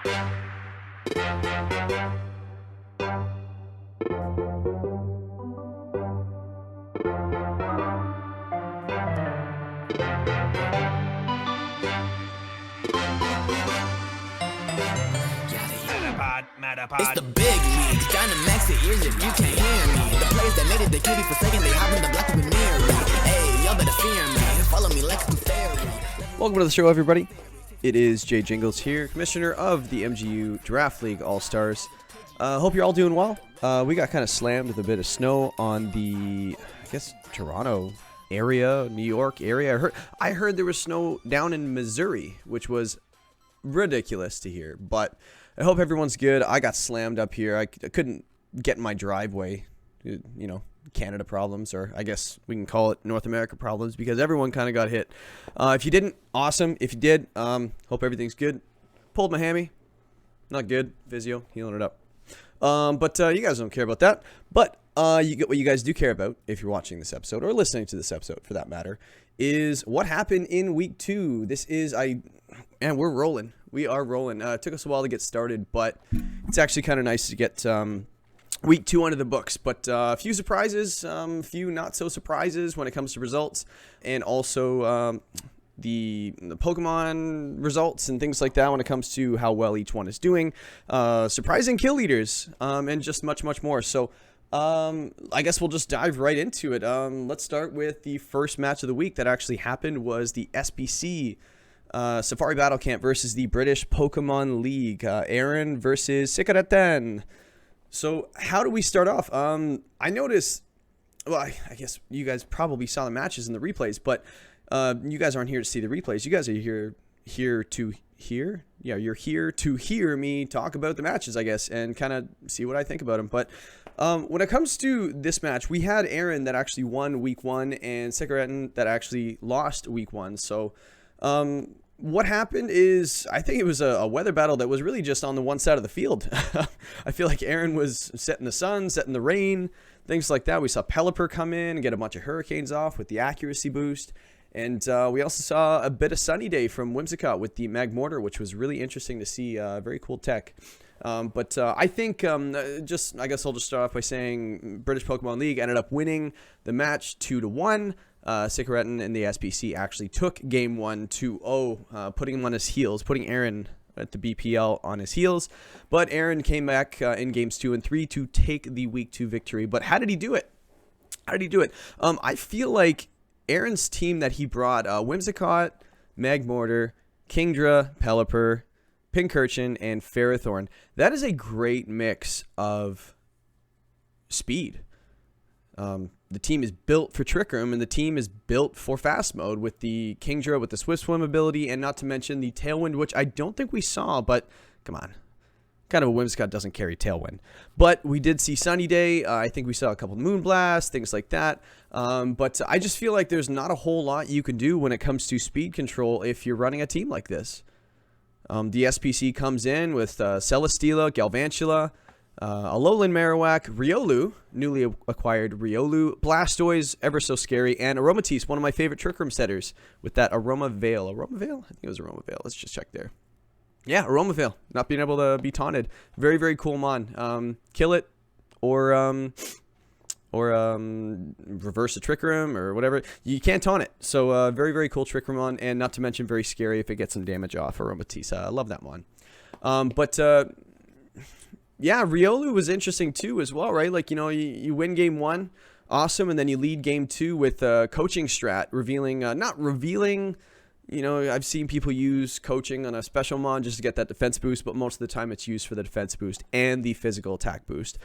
It's the big leagues, trying to max the ears if you can't hear me. The players that made it, they QB for second, they hop in the block with me. Hey, y'all better fear me, follow me like some fairy. Welcome to the show, everybody. It is Jay Jingles here, Commissioner of the MGU Draft League All-Stars. Hope you're all doing well. We got kind of slammed with a bit of snow on the, I guess, Toronto area, New York area. I heard there was snow down in Missouri, which was ridiculous to hear, but I hope everyone's good. I got slammed up here. I couldn't get in my driveway, you know, Canada problems, or I guess we can call it North America problems, because everyone kind of got hit. If you didn't, awesome. If you did, hope everything's good. Pulled my hammy. Not good. Physio, healing it up. But you guys don't care about that. But you get what you guys do care about, if you're watching this episode, or listening to this episode for that matter, is what happened in week 2. This is, man, we're rolling. We are rolling. It took us a while to get started, but it's actually kind of nice to get week 2 under the books. But a few surprises, a few not so surprises when it comes to results, and also the Pokemon results and things like that when it comes to how well each one is doing. Surprising kill leaders, and just much more. So I guess we'll just dive right into it. Let's start with the first match of the week that actually happened. Was the SBC Safari Battle Camp versus the British Pokemon League. Aaron versus Sikareten. So how do we start off? I noticed, well, I guess you guys probably saw the matches and the replays, but you guys aren't here to see the replays. You guys are here to hear. Yeah, you're here to hear me talk about the matches, I guess, and kind of see what I think about them. But when it comes to this match, we had Aaron that actually won week 1 and Sikareten that actually lost week 1. So what happened is, I think it was a weather battle that was really just on the one side of the field. I feel like Aaron was setting the sun, setting the rain, things like that. We saw Pelipper come in and get a bunch of hurricanes off with the accuracy boost. And we also saw a bit of sunny day from Whimsicott with the Mag Mortar, which was really interesting to see. Very cool tech. But I think, I guess I'll just start off by saying British Pokemon League ended up winning the match 2-1. Sikareten and the SBC actually took game 1 2-0, putting him on his heels, putting Aaron at the BPL on his heels. But Aaron came back in games 2 and 3 to take the week 2 victory. But how did he do it? I feel like Aaron's team that he brought, Whimsicott, Magmortar, Kingdra, Pelipper, Pincurchin, and Ferrothorn. That is a great mix of speed. The team is built for Trick Room, and the team is built for Fast Mode with the Kingdra with the Swift Swim ability, and not to mention the Tailwind, which I don't think we saw, but come on. Kind of a Whimsicott doesn't carry Tailwind. But we did see Sunny Day. I think we saw a couple of Moonblast, things like that. But I just feel like there's not a whole lot you can do when it comes to speed control if you're running a team like this. The SPC comes in with Celesteela, Galvantula, Alolan Marowak, Riolu, newly acquired Riolu, Blastoise, ever so scary, and Aromatisse, one of my favorite Trick Room setters, with that Aroma Veil. Aroma Veil? I think it was Aroma Veil. Let's just check there. Yeah, Aroma Veil, not being able to be taunted. Very, very cool mon. Kill it, or reverse a Trick Room, or whatever. You can't taunt it. So very, very cool Trick Room mon, and not to mention very scary if it gets some damage off Aromatisse. I love that mon. Yeah, Riolu was interesting too as well, right? Like, you know, you win game 1, awesome, and then you lead game 2 with coaching strat, revealing, not revealing, you know, I've seen people use coaching on a special mon just to get that defense boost, but most of the time it's used for the defense boost and the physical attack boost.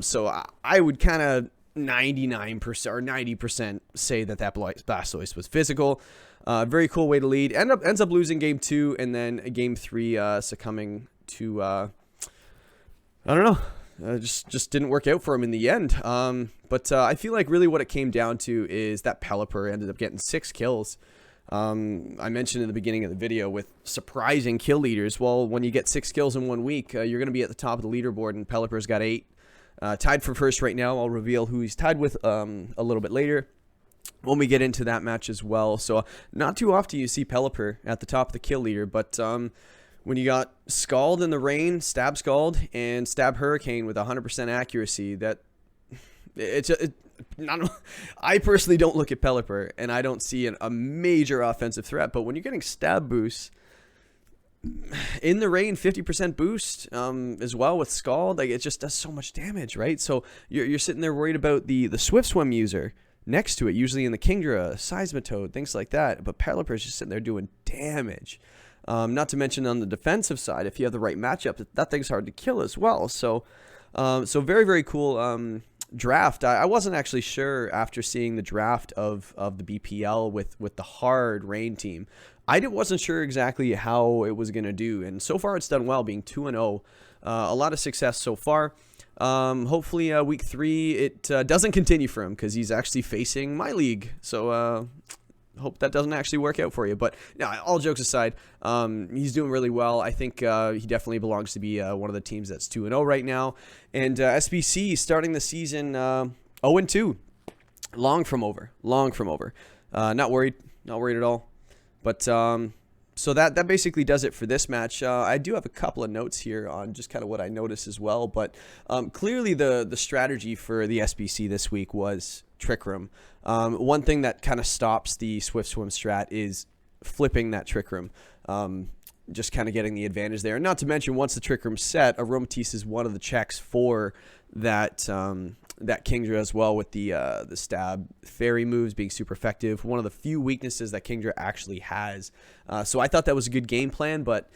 So I would kind of 99% or 90% say that Blastoise was physical. Very cool way to lead. Ends up losing game 2, and then game 3 succumbing to, I don't know. Just didn't work out for him in the end. But I feel like really what it came down to is that Pelipper ended up getting 6 kills. I mentioned in the beginning of the video with surprising kill leaders. Well, when you get 6 kills in 1 week, you're going to be at the top of the leaderboard, and Pelipper's got 8. Tied for first right now. I'll reveal who he's tied with a little bit later when we get into that match as well. So not too often you see Pelipper at the top of the kill leader, but when you got Scald in the rain, Stab Scald, and Stab Hurricane with 100% accuracy, I personally don't look at Pelipper, and I don't see a major offensive threat. But when you're getting Stab boosts in the rain, 50% boost as well with Scald, like, it just does so much damage, right? So you're sitting there worried about the Swift Swim user next to it, usually in the Kingdra, Seismitoad, things like that. But Pelipper's just sitting there doing damage. Not to mention on the defensive side, if you have the right matchup, that thing's hard to kill as well. So very, very cool draft. I wasn't actually sure after seeing the draft of the BPL with the hard rain team. I wasn't sure exactly how it was going to do. And so far it's done well, being 2-0. A lot of success so far. Hopefully week 3 it doesn't continue for him, because he's actually facing my league. So hope that doesn't actually work out for you. But yeah, all jokes aside, he's doing really well. I think he definitely belongs to be one of the teams that's 2-0 right now. And SBC starting the season 0-2. Long from over. Not worried at all. But so that basically does it for this match. I do have a couple of notes here on just kind of what I noticed as well. But clearly the strategy for the SBC this week was Trick Room. One thing that kind of stops the Swift Swim strat is flipping that Trick Room. Just kind of getting the advantage there. And not to mention, once the Trick Room's set, Aromatisse is one of the checks for that Kingdra as well, with the stab fairy moves being super effective. One of the few weaknesses that Kingdra actually has. So I thought that was a good game plan, but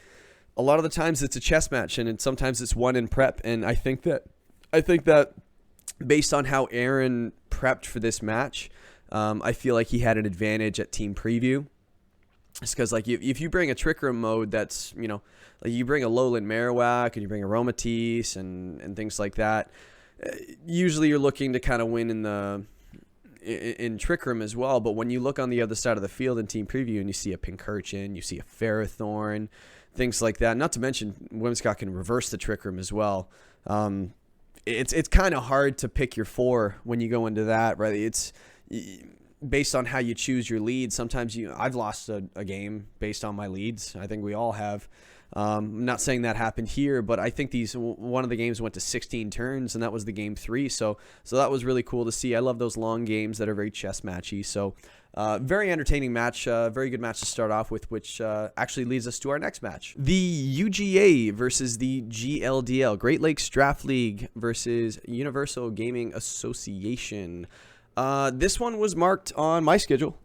a lot of the times it's a chess match, and sometimes it's won in prep. And I think that based on how Aaron prepped for this match, I feel like he had an advantage at team preview. It's because, like, if you bring a Trick Room mode that's, like you bring a Lowland Marowak and you bring Aromatisse and things like that, usually you're looking to kind of win in Trick Room as well. But when you look on the other side of the field in team preview and you see a Pincurchin, you see a Ferrothorn, things like that, not to mention Whimsicott can reverse the Trick Room as well. It's kind of hard to pick your 4 when you go into that, right? It's based on how you choose your leads. Sometimes I've lost a game based on my leads. I think we all have. I'm not saying that happened here, but I think one of the games went to 16 turns, and that was the game 3. So that was really cool to see. I love those long games that are very chess matchy. So very entertaining match, very good match to start off with, which actually leads us to our next match. The UGA versus the GLDL, Great Lakes Draft League versus Universal Gaming Association. This one was marked on my schedule.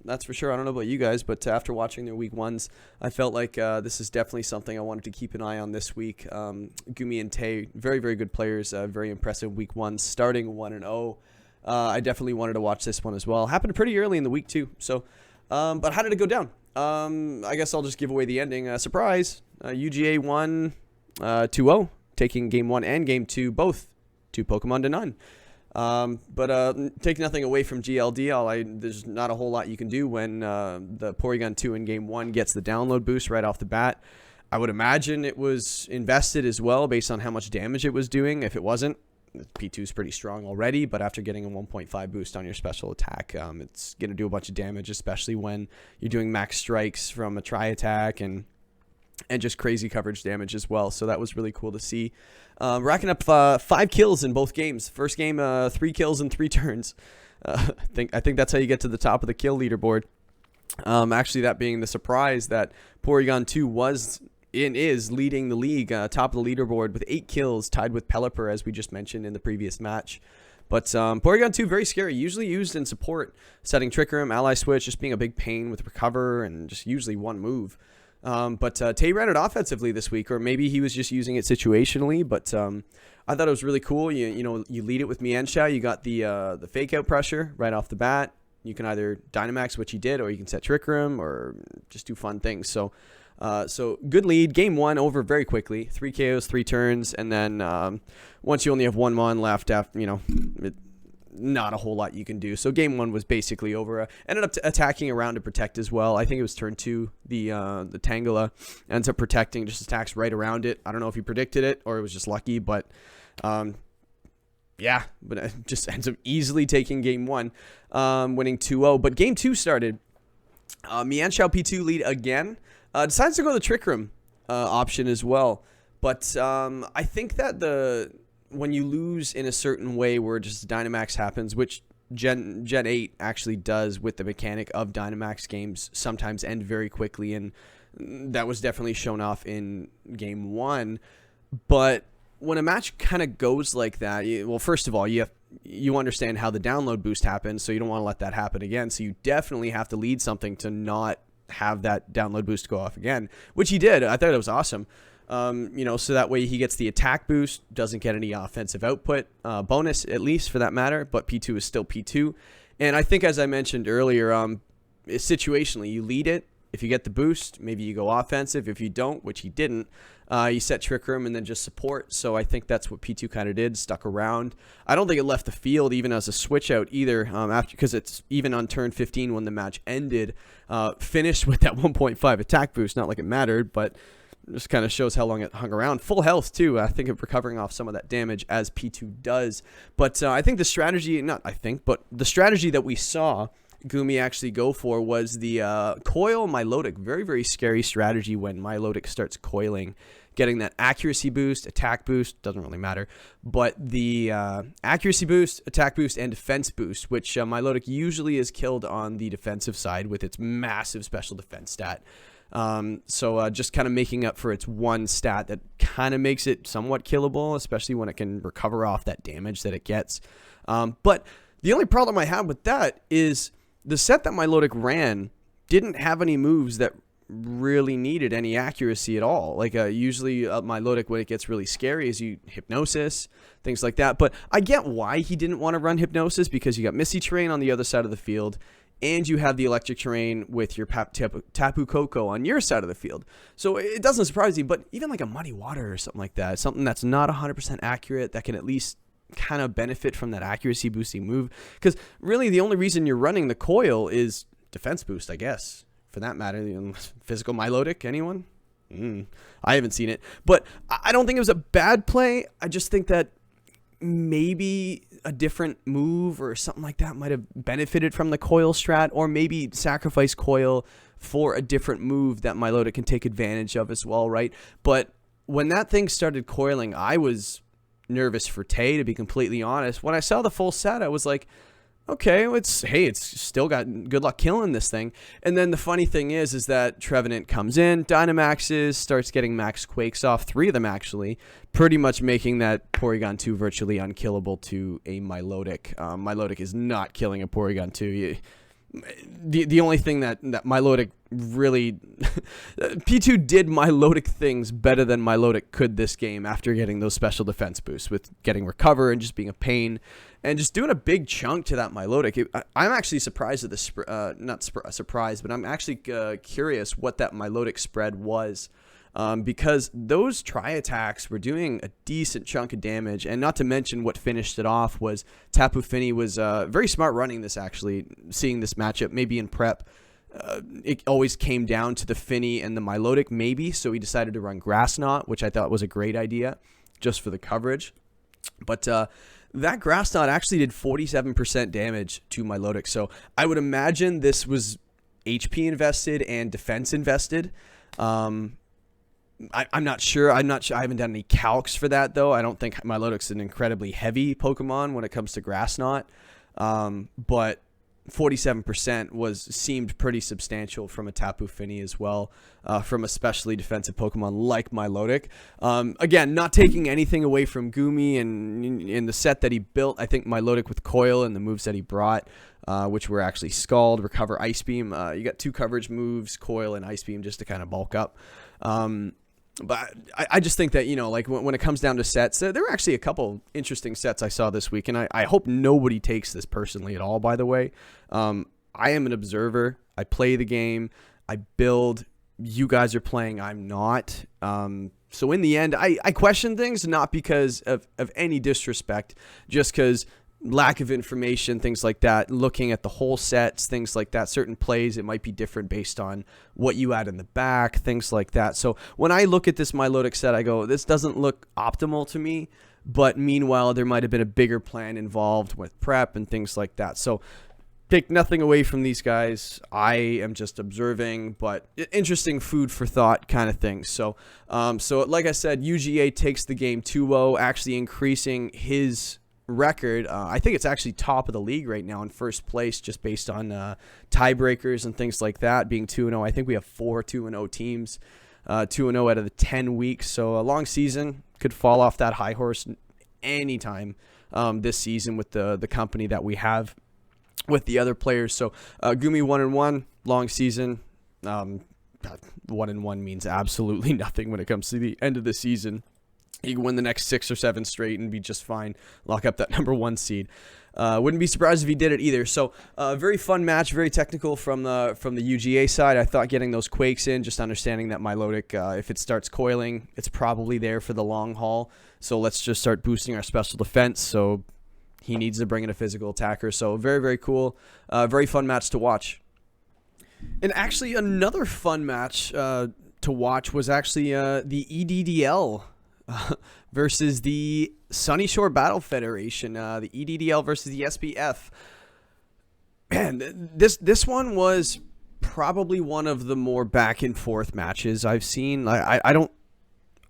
That's for sure. I don't know about you guys, but after watching their week 1s, I felt like this is definitely something I wanted to keep an eye on this week. Gumi and Tay, very, very good players, very impressive week 1, starting 1-0. I definitely wanted to watch this one as well. Happened pretty early in the week too. So, but how did it go down? I guess I'll just give away the ending. Surprise! UGA won 2-0, taking game 1 and game 2, both 2 Pokemon to none. But take nothing away from GLDL. There's not a whole lot you can do when the Porygon 2 in game 1 gets the download boost right off the bat. I would imagine it was invested as well based on how much damage it was doing. If it wasn't, P2 is pretty strong already, but after getting a 1.5 boost on your special attack, it's going to do a bunch of damage, especially when you're doing max strikes from a tri-attack and just crazy coverage damage as well. So that was really cool to see. Racking up 5 kills in both games. First game, 3 kills in 3 turns. I think that's how you get to the top of the kill leaderboard. Actually, that being the surprise that Porygon 2 is leading the league, top of the leaderboard with 8 kills, tied with Pelipper, as we just mentioned in the previous match. But Porygon 2, very scary. Usually used in support, setting Trick Room, Ally Switch, just being a big pain with Recover, and just usually one move. But Tay ran it offensively this week, or maybe he was just using it situationally. But I thought it was really cool. You lead it with Mienshao. You got the fake out pressure right off the bat. You can either Dynamax, which he did, or you can set Trick Room, or just do fun things. So good lead. Game 1 over very quickly. 3 KOs, 3 turns, and then once you only have 1 mon left, after not a whole lot you can do. So game 1 was basically over. Ended up attacking around to protect as well. I think it was turn 2. The Tangela ends up protecting, just attacks right around it. I don't know if he predicted it or it was just lucky, but yeah, but it just ends up easily taking game 1, winning 2-0. But game 2 started. Mienshao P2 lead again. Decides to go to the Trick Room. option as well. But I think that when you lose in a certain way where just Dynamax happens, which Gen 8 actually does with the mechanic of Dynamax games sometimes end very quickly, and that was definitely shown off in Game 1. But when a match kind of goes like that, well, first of all, you understand how the download boost happens, so you don't want to let that happen again. So you definitely have to lead something to not have that download boost go off again, which he did. I thought it was awesome. So that way he gets the attack boost, doesn't get any offensive output bonus, at least for that matter, but P2 is still P2. And I think, as I mentioned earlier, situationally, you lead it. If you get the boost, maybe you go offensive. If you don't, which he didn't, you set Trick Room and then just support. So I think that's what P2 kind of did, stuck around. I don't think it left the field even as a switch out either, because it's even on turn 15 when the match ended, finished with that 1.5 attack boost. Not like it mattered, but just kind of shows how long it hung around. Full health too. I think of recovering off some of that damage as P2 does. But I think the strategy, but the strategy that we saw Gumi actually go for was the coil Milotic. Very, very scary strategy when Milotic starts coiling. Getting that accuracy boost, attack boost, doesn't really matter. But the accuracy boost, attack boost, and defense boost, which Milotic usually is killed on the defensive side with its massive special defense stat. So just kind of making up for its one stat that kind of makes it somewhat killable, especially when it can recover off that damage that it gets. But the only problem I have with that is the set that Milotic ran didn't have any moves that really needed any accuracy at all. Like usually Milotic, when it gets really scary, is you Hypnosis, things like that. But I get why he didn't want to run Hypnosis, because you got Misty Terrain on the other side of the field, and you have the Electric Terrain with your Tapu Koko on your side of the field. So it doesn't surprise you, but even like a Muddy Water or something like that, something that's not 100% accurate, that can at least kind of benefit from that accuracy boosting move. Because really the only reason you're running the coil is defense boost, I guess, for that matter. Physical Milotic, anyone? I haven't seen it, but I don't think it was a bad play. I just think that maybe a different move or something like that might have benefited from the coil strat, or maybe sacrifice coil for a different move that Milotic can take advantage of as well, right? But when that thing started coiling, I was nervous for Tay, to be completely honest. When I saw the full set, I was like, okay, it's still got good luck killing this thing. And then the funny thing is that Trevenant comes in, Dynamaxes, starts getting max Quakes off, 3 of them actually, pretty much making that Porygon 2 virtually unkillable to a Milotic. Milotic is not killing a Porygon 2. The only thing that Milotic really P2 did Milotic things better than Milotic could this game after getting those special defense boosts, with getting Recover and just being a pain and just doing a big chunk to that Milotic. I'm actually surprised at this, not surprised, but I'm actually curious what that Milotic spread was. Because those tri-attacks were doing a decent chunk of damage, and not to mention what finished it off was Tapu Fini was very smart running this, actually, seeing this matchup, maybe in prep. It always came down to the Fini and the Milotic, maybe, so he decided to run Grass Knot, which I thought was a great idea, just for the coverage. But that Grass Knot actually did 47% damage to Milotic, so I would imagine this was HP invested and defense invested. I'm not sure. I haven't done any calcs for that, though. I don't think Milotic's an incredibly heavy Pokemon when it comes to Grass Knot. But 47% seemed pretty substantial from a Tapu Fini as well, from a specially defensive Pokemon like Milotic. Again, not taking anything away from Gumi and in the set that he built. I think Milotic with Coil and the moves that he brought, which were actually Scald, Recover, Ice Beam. You got 2 coverage moves, Coil and Ice Beam, just to kind of bulk up. But I just think that, like when it comes down to sets, there were actually a couple interesting sets I saw this week, and I hope nobody takes this personally at all, by the way. I am an observer. I play the game. I build. You guys are playing. I'm not. So in the end, I question things, not because of any disrespect, just because lack of information, things like that, looking at the whole sets, things like that, certain plays, it might be different based on what you add in the back, things like that. So when I look at this Milotic set, I go, this doesn't look optimal to me, but meanwhile, there might have been a bigger plan involved with prep and things like that. So take nothing away from these guys. I am just observing, but interesting food for thought kind of thing. So, like I said, UGA takes the game 2-0, actually increasing his record. I think it's actually top of the league right now in first place, just based on tiebreakers and things like that, being 2-0. I think we have 4 2-0 teams, 2-0 out of the 10 weeks. So a long season, could fall off that high horse anytime this season with the company that we have with the other players. So Gumi 1-1, long season. 1-1 means absolutely nothing when it comes to the end of the season. You can win the next 6 or 7 straight and be just fine. Lock up that number 1 seed. Wouldn't be surprised if he did it either. So very fun match, very technical from the UGA side. I thought getting those quakes in, just understanding that Milotic, if it starts coiling, it's probably there for the long haul. So let's just start boosting our special defense. So he needs to bring in a physical attacker. So very, very cool. Very fun match to watch. And actually another fun match to watch was actually the EDDL versus the Sunny Shore Battle Federation. The EDDL versus the SBF. Man, this one was probably one of the more back and forth matches I've seen. I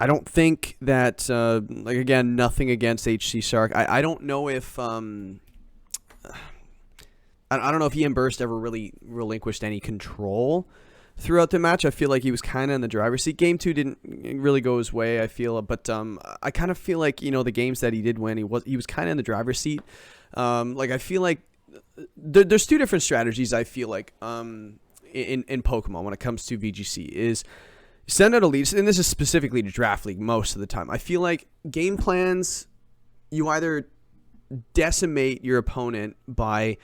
don't think that, like, again, nothing against HC Shark. I don't know if, I don't know if Ian Burst ever really relinquished any control throughout the match. I feel like he was kind of in the driver's seat. Game 2 didn't really go his way, I feel, but I kind of feel like, the games that he did win, he was kind of in the driver's seat. Like, I feel like there's 2 different strategies, I feel like, in Pokemon when it comes to VGC is send out a lead, and this is specifically to Draft League most of the time. I feel like game plans, you either decimate your opponent by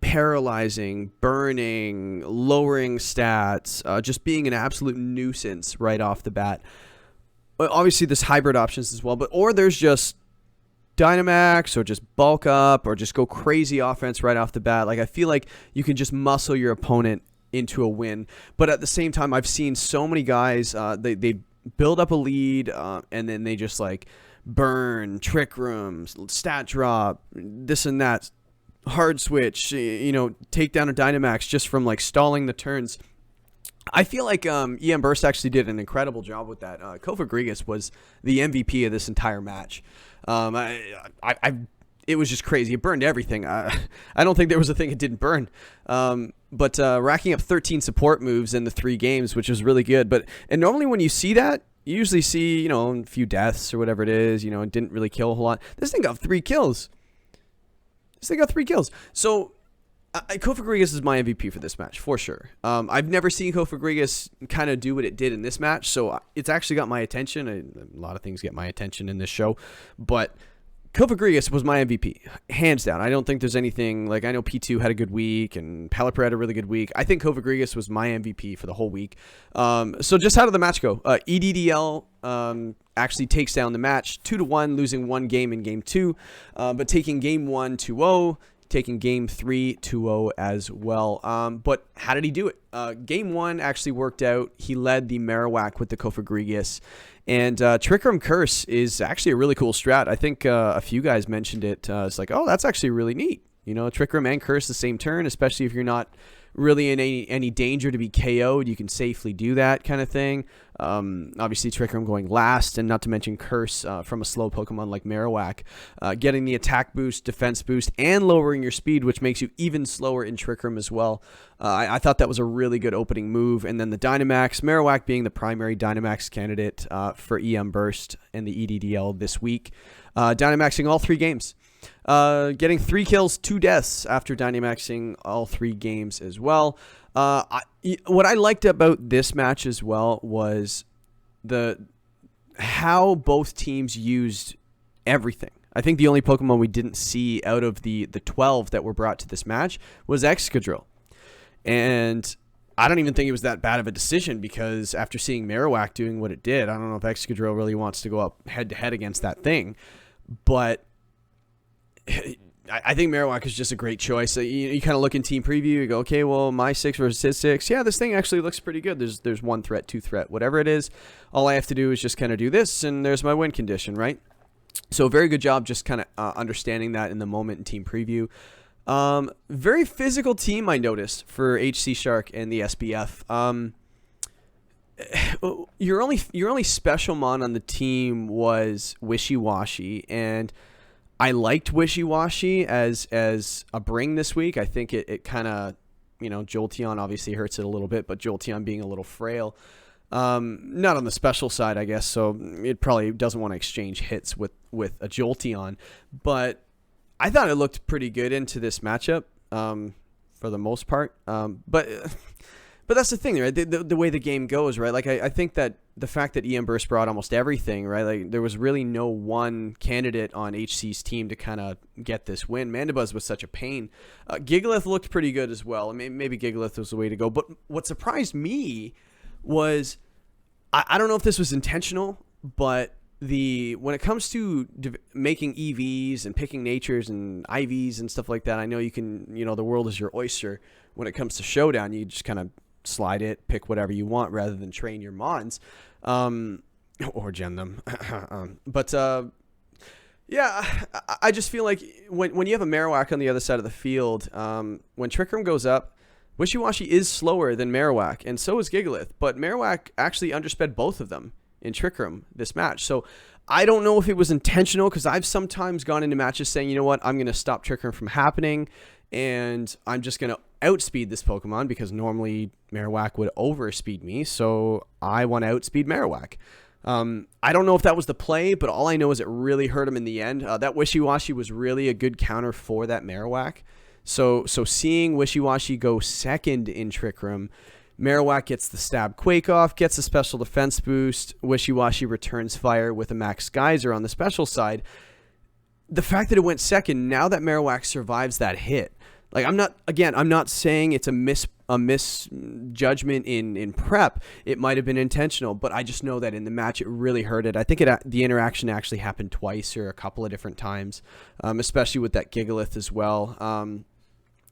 paralyzing, burning, lowering stats, just being an absolute nuisance right off the bat. Obviously, there's hybrid options as well, or there's just Dynamax, or just bulk up, or just go crazy offense right off the bat. Like, I feel like you can just muscle your opponent into a win, but at the same time, I've seen so many guys, they build up a lead, and then they just like burn, trick rooms, stat drop, this and that, hard switch, take down a Dynamax just from like stalling the turns. I feel like Ian Burst actually did an incredible job with that. Kofa Grigas was the MVP of this entire match. It was just crazy. It burned everything. I don't think there was a thing it didn't burn. But racking up 13 support moves in the 3 games, which was really good. And normally when you see that, you usually see, a few deaths or whatever it is, it didn't really kill a whole lot. This thing got 3 kills. So Kofa Grigas is my MVP for this match, for sure. I've never seen Kofa Grigas kind of do what it did in this match, so it's actually got my attention. A lot of things get my attention in this show, but Kofa Grigas was my MVP, hands down. I don't think there's anything, like, I know P2 had a good week, and Pelipper had a really good week. I think Kofa Grigas was my MVP for the whole week. So just how did the match go? EDDL actually takes down the match 2-1, losing 1 game in game 2, but taking game 1 2-0, taking game 3 2-0 as well. But how did he do it? Game 1 actually worked out. He led the Marowak with the Kofa Grigas. And Trick Room Curse is actually a really cool strat. I think a few guys mentioned it. It's like, oh, that's actually really neat. Trick Room and Curse the same turn, especially if you're not really in any danger to be KO'd. You can safely do that kind of thing. Obviously, Trick Room going last, and not to mention Curse from a slow Pokemon like Marowak. Getting the attack boost, defense boost, and lowering your speed, which makes you even slower in Trick Room as well. I thought that was a really good opening move. And then the Dynamax, Marowak being the primary Dynamax candidate for EM Burst and the EDDL this week. Dynamaxing all 3 games. Getting 3 kills, 2 deaths after Dynamaxing all 3 games as well. What I liked about this match as well was how both teams used everything. I think the only Pokemon we didn't see out of the 12 that were brought to this match was Excadrill. And I don't even think it was that bad of a decision, because after seeing Marowak doing what it did, I don't know if Excadrill really wants to go up head-to-head against that thing. But I think Marowak is just a great choice. You kind of look in team preview, you go, okay, well, my 6 versus his 6. Yeah, this thing actually looks pretty good. There's 1 threat, 2 threat, whatever it is. All I have to do is just kind of do this, and there's my win condition, right? So very good job just kind of understanding that in the moment in team preview. Very physical team, I noticed, for HC Shark and the SBF. Your only special mon on the team was Wishy-Washy, and I liked Wishy-Washy as a bring this week. I think it kind of, Jolteon obviously hurts it a little bit, but Jolteon being a little frail, not on the special side, I guess, so it probably doesn't want to exchange hits with a Jolteon, but I thought it looked pretty good into this matchup, for the most part, but that's the thing, right? The way the game goes, right? Like, I think that the fact that EM Burst brought almost everything, right? Like, there was really no one candidate on HC's team to kind of get this win. Mandibuzz was such a pain. Gigalith looked pretty good as well. I mean, maybe Gigalith was the way to go. But what surprised me was, I don't know if this was intentional, but when it comes to making EVs and picking natures and IVs and stuff like that, I know you can, the world is your oyster. When it comes to Showdown, you just kind of slide it, pick whatever you want rather than train your mons, or gem them. Yeah, I just feel like when you have a Marowak on the other side of the field, when Trick Room goes up, Wishy-Washy is slower than Marowak, and so is Gigalith, but Marowak actually undersped both of them in Trick Room this match. So I don't know if it was intentional, because I've sometimes gone into matches saying, you know what, I'm going to stop Trick Room from happening, and I'm just going to outspeed this Pokemon, because normally Marowak would overspeed me, so I want to outspeed Marowak. I don't know if that was the play, but all I know is it really hurt him in the end. That Wishy-Washy was really a good counter for that Marowak. So seeing Wishy-Washy go second in Trick Room, Marowak gets the Stab Quake off, gets a special defense boost, Wishy-Washy returns fire with a Max Geyser on the special side. The fact that it went second, now that Marowak survives that hit, like, I'm not saying it's a misjudgment in prep. It might have been intentional, but I just know that in the match it really hurt it. I think the interaction actually happened twice or a couple of different times, especially with that Gigalith as well.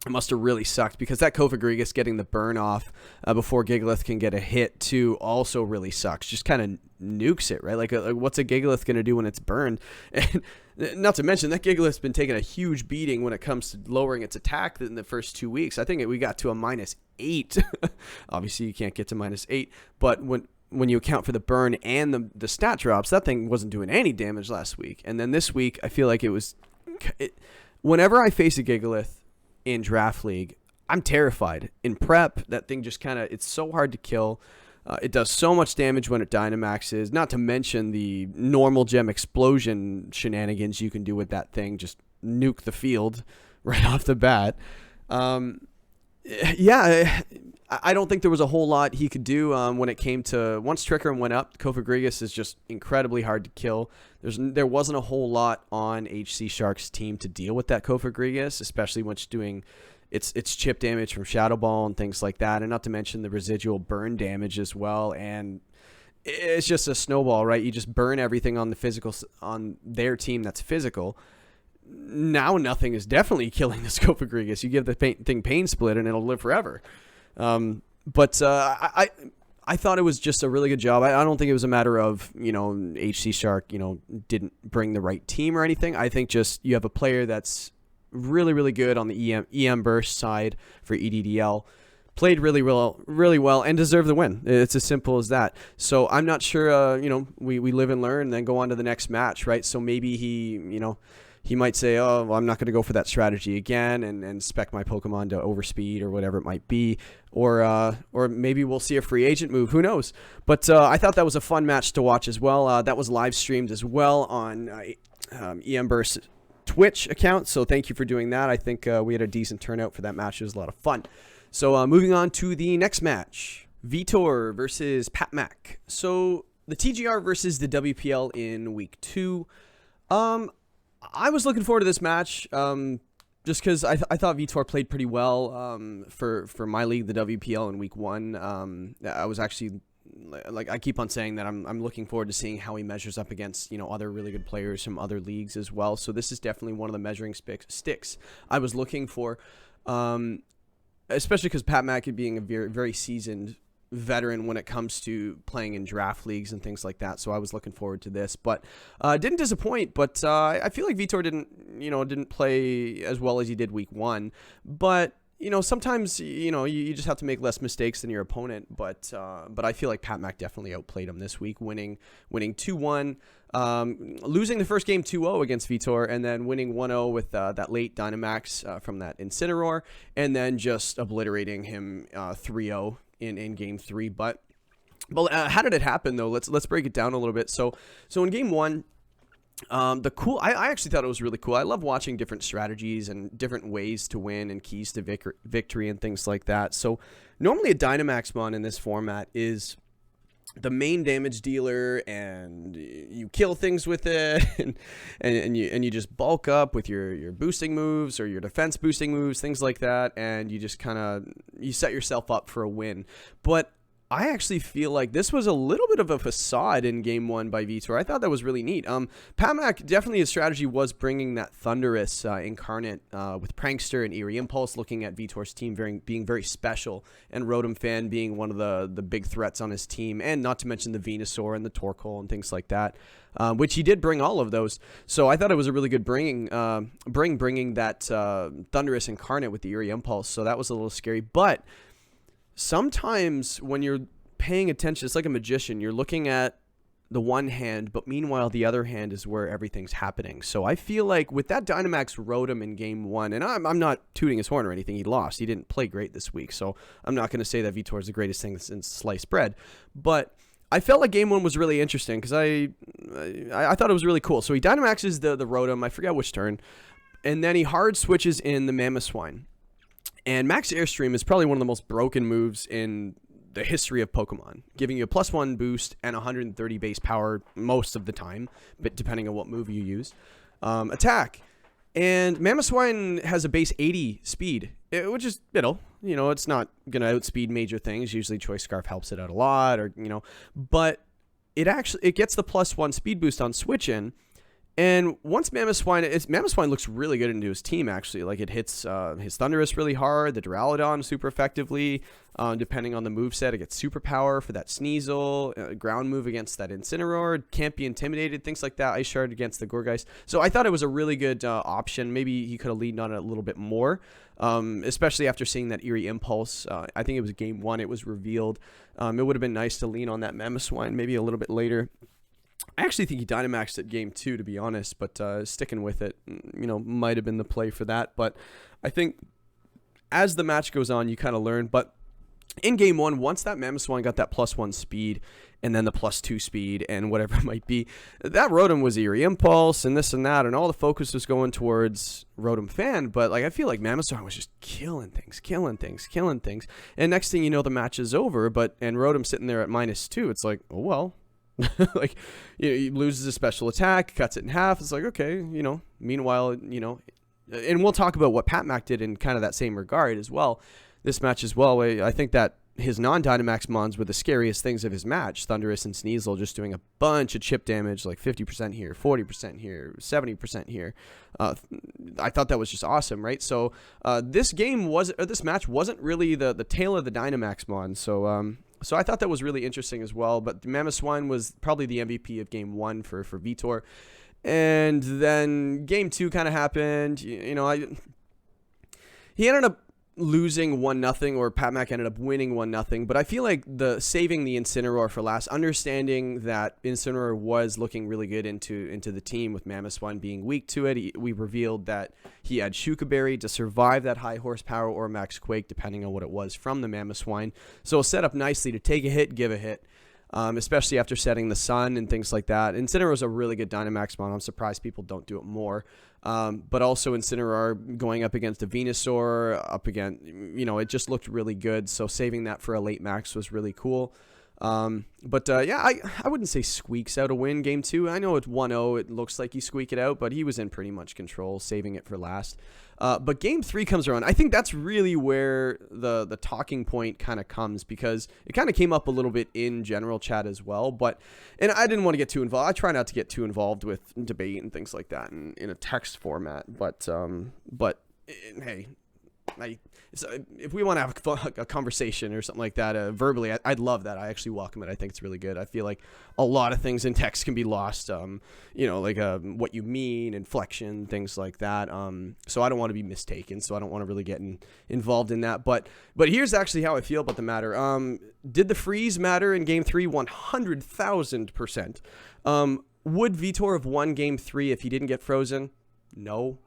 It must have really sucked, because that Cofagrigus getting the burn off before Gigalith can get a hit too also really sucks. Just kind of nukes it, right? Like, what's a Gigalith going to do when it's burned? And not to mention that Gigalith's been taking a huge beating when it comes to lowering its attack in the first 2 weeks. I think we got to a -8. Obviously, you can't get to -8, but when you account for the burn and the stat drops, that thing wasn't doing any damage last week. And then this week, I feel like whenever I face a Gigalith in Draft League, I'm terrified. In prep, that thing just it's so hard to kill. It does so much damage when it Dynamaxes, not to mention the normal gem explosion shenanigans you can do with that thing. Just nuke the field right off the bat. Yeah, I don't think there was a whole lot he could do when it came to, once Trick Room went up, Cofagrigus is just incredibly hard to kill. There wasn't a whole lot on HC Shark's team to deal with that Cofagrigus, especially when it's doing its chip damage from Shadow Ball and things like that, and not to mention the residual burn damage as well. And it's just a snowball, right? You just burn everything on the physical, on their team that's physical. Now nothing is definitely killing this Cofagrigus. You give the thing Pain Split and it'll live forever. But I thought it was just a really good job. I don't think it was a matter of, HC Shark, didn't bring the right team or anything. I think just you have a player that's really, really good on the EM Burst side for EDDL. Played really well and deserved the win. It's as simple as that. So I'm not sure, we live and learn and then go on to the next match, right? So maybe he might say, oh, well, I'm not going to go for that strategy again and spec my Pokemon to overspeed or whatever it might be. Or maybe we'll see a free agent move. Who knows? But I thought that was a fun match to watch as well. That was live streamed as well on EM Burst Twitch account. So thank you for doing that. I think we had a decent turnout for that match. It was a lot of fun. So moving on to the next match. Vitor versus Pat Mac. So the TGR versus the WPL in week 2. I was looking forward to this match just because I thought Vitor played pretty well for my league, the WPL, in week 1. I was actually, like, I keep on saying that I'm looking forward to seeing how he measures up against, other really good players from other leagues as well. So this is definitely one of the measuring sticks I was looking for, especially because Pat Mack being a very, very seasoned veteran when it comes to playing in draft leagues and things like that. So I was looking forward to this, but didn't disappoint. But I feel like Vitor didn't play as well as he did week 1. But sometimes you just have to make less mistakes than your opponent. But I feel like Pat Mac definitely outplayed him this week, winning 2-1. Losing the first game 2-0 against Vitor, and then winning 1-0 with that late Dynamax from that Incineroar, and then just obliterating him 3-0 in game 3. But how did it happen though? Let's break it down a little bit. So in game 1, I actually thought it was really cool. I love watching different strategies and different ways to win and keys to victory and things like that. So normally a Dynamax mon in this format is the main damage dealer, and you kill things with it, and you just bulk up with your boosting moves or your defense boosting moves, things like that, and you just you set yourself up for a win. But I actually feel like this was a little bit of a facade in game 1 by Vitor. I thought that was really neat. Pat Mac, definitely his strategy was bringing that Thunderous incarnate with Prankster and Eerie Impulse, looking at Vitor's team being very special, and Rotom Fan being one of the big threats on his team, and not to mention the Venusaur and the Torkoal and things like that, which he did bring all of those. So I thought it was a really good bringing that Thunderous incarnate with the Eerie Impulse. So that was a little scary, but sometimes when you're paying attention, it's like a magician. You're looking at the one hand, but meanwhile, the other hand is where everything's happening. So I feel like with that Dynamax Rotom in game 1, and I'm not tooting his horn or anything. He lost. He didn't play great this week. So I'm not going to say that Vitor is the greatest thing since sliced bread. But I felt like game 1 was really interesting because I thought it was really cool. So he Dynamaxes the Rotom. I forget which turn. And then he hard switches in the Mamoswine. And Max Airstream is probably one of the most broken moves in the history of Pokemon, giving you a +1 boost and 130 base power most of the time, but depending on what move you use. Attack. And Mamoswine has a base 80 speed, which is, it's not going to outspeed major things. Usually Choice Scarf helps it out a lot, but it gets the +1 speed boost on switch in. And once Mamoswine looks really good into his team, actually. Like, it hits his Thunderous really hard, the Duraludon super effectively. Depending on the moveset, it gets Superpower for that Sneasel, ground move against that Incineroar, can't be intimidated, things like that. Ice Shard against the Gourgeist. So I thought it was a really good option. Maybe he could have leaned on it a little bit more, especially after seeing that Eerie Impulse. I think it was game 1, it was revealed. It would have been nice to lean on that Mamoswine maybe a little bit later. I actually think he Dynamaxed at game 2, to be honest, but sticking with it, might have been the play for that. But I think as the match goes on, you kind of learn. But in game 1, once that Mamoswine got that +1 speed and then the +2 speed and whatever it might be, that Rotom was Eerie Impulse and this and that, and all the focus was going towards Rotom Fan. But I feel like Mamoswine was just killing things. And next thing you know, the match is over, and Rotom sitting there at -2. It's like, oh well. He loses a special attack, cuts it in half. It's like, okay, meanwhile, and we'll talk about what Pat Mac did in kind of that same regard as well. This match as well, I think that his non-Dynamax mons were the scariest things of his match. Thunderous and Sneasel just doing a bunch of chip damage, like 50% here, 40% here, 70% here. I thought that was just awesome, right? So this match wasn't really the tail of the Dynamax mon. So I thought that was really interesting as well. But Mamoswine was probably the MVP of game 1 for Vitor. And then game 2 kind of happened. He ended up losing 1-0, or Pat Mac ended up winning 1-0. But I feel like saving the Incineroar for last, understanding that Incineroar was looking really good into the team with Mamoswine being weak to it. We revealed that he had Shuka Berry to survive that high horsepower or Max Quake, depending on what it was from the Mamoswine. So set up nicely to take a hit, give a hit. Especially after setting the sun and things like that. Incineroar is a really good Dynamax mon. I'm surprised people don't do it more. But also Incineroar going up against a Venusaur, it just looked really good. So saving that for a late max was really cool. I wouldn't say squeaks out a win game 2. I know it's 1-0. It looks like he squeaked it out, but he was in pretty much control, saving it for last. But game 3 comes around. I think that's really where the talking point kind of comes, because it kind of came up a little bit in general chat as well. And I didn't want to get too involved. I try not to get too involved with debate and things like that in a text format. But hey, if we want to have a conversation or something like that verbally, I'd love that. I actually welcome it. I think it's really good. I feel like a lot of things in text can be lost, like what you mean, inflection, things like that. So I don't want to be mistaken, so I don't want to really get involved in that. But here's actually how I feel about the matter. Did the freeze matter in Game 3? 100,000%. Would Vitor have won Game 3 if he didn't get frozen? No.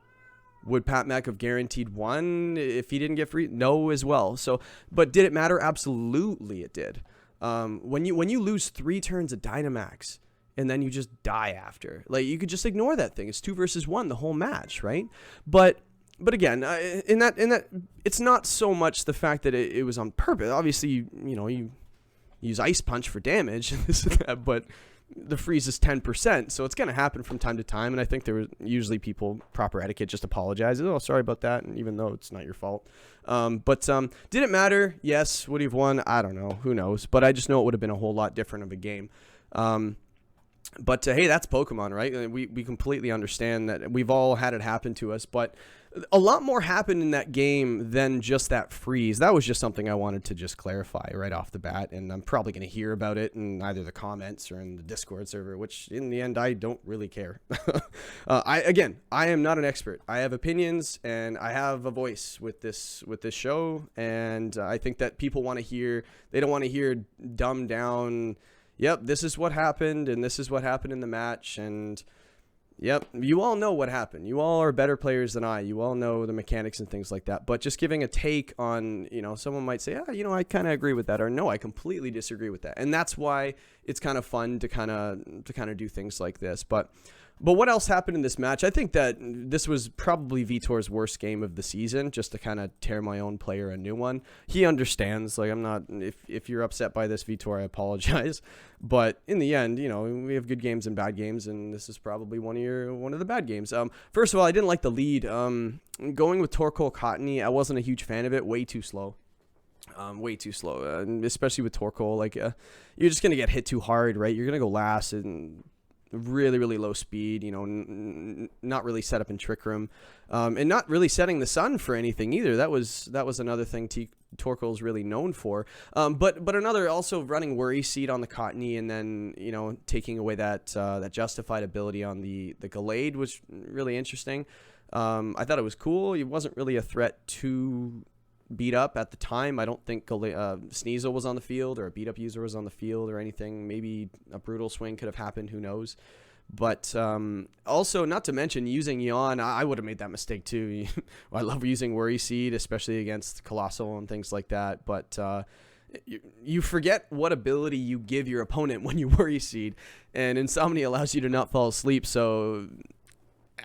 Would Pat Mac have guaranteed one if he didn't get free? No, as well. So, but did it matter? Absolutely, it did. When you lose 3 turns of Dynamax and then you just die after, like, you could just ignore that thing. It's 2 versus 1 the whole match, right? But again, in that it's not so much the fact that it was on purpose. Obviously, you use Ice Punch for damage and this and that, but the freeze is 10%, so it's going to happen from time to time, and I think there were usually people, proper etiquette, just apologize. Oh, sorry about that, and even though it's not your fault. But did it matter? Yes. Would he have won? I don't know. Who knows? But I just know it would have been a whole lot different of a game. But hey, that's Pokemon, right? We completely understand that. We've all had it happen to us, but a lot more happened in that game than just that freeze. That was just something I wanted to just clarify right off the bat, and I'm probably going to hear about it in either the comments or in the Discord server, which in the end, I don't really care. I am not an expert. I have opinions, and I have a voice with this show, and I think that people want to hear, they don't want to hear dumbed down, yep, this is what happened, and this is what happened in the match, and yep, you all know what happened. You all are better players than I. You all know the mechanics and things like that. But just giving a take on, someone might say, I kind of agree with that, or no, I completely disagree with that. And that's why it's kind of fun to kind of do things like this. But what else happened in this match? I think that this was probably Vitor's worst game of the season, just to kind of tear my own player a new one. He understands. Like, I'm not, if you're upset by this, Vitor, I apologize. But in the end, we have good games and bad games, and this is probably one of the bad games. First of all, I didn't like the lead. Going with Torkoal Cottony, I wasn't a huge fan of it. Way too slow. Way too slow, especially with Torkoal. Like, you're just gonna get hit too hard, right? You're gonna go last and really, really low speed, not really set up in Trick Room, and not really setting the sun for anything either. That was another thing Torkoal's really known for. But another, also running Worry Seed on the Cottony, and then, taking away that justified ability on the Gallade was really interesting. I thought it was cool. It wasn't really a threat to beat up at the time. I don't think Sneasel was on the field, or a beat up user was on the field, or anything. Maybe a brutal swing could have happened, who knows. But also, not to mention, using Yawn, I would have made that mistake too. I love using Worry Seed, especially against Colossal and things like that, but you forget what ability you give your opponent when you Worry Seed, and Insomnia allows you to not fall asleep, so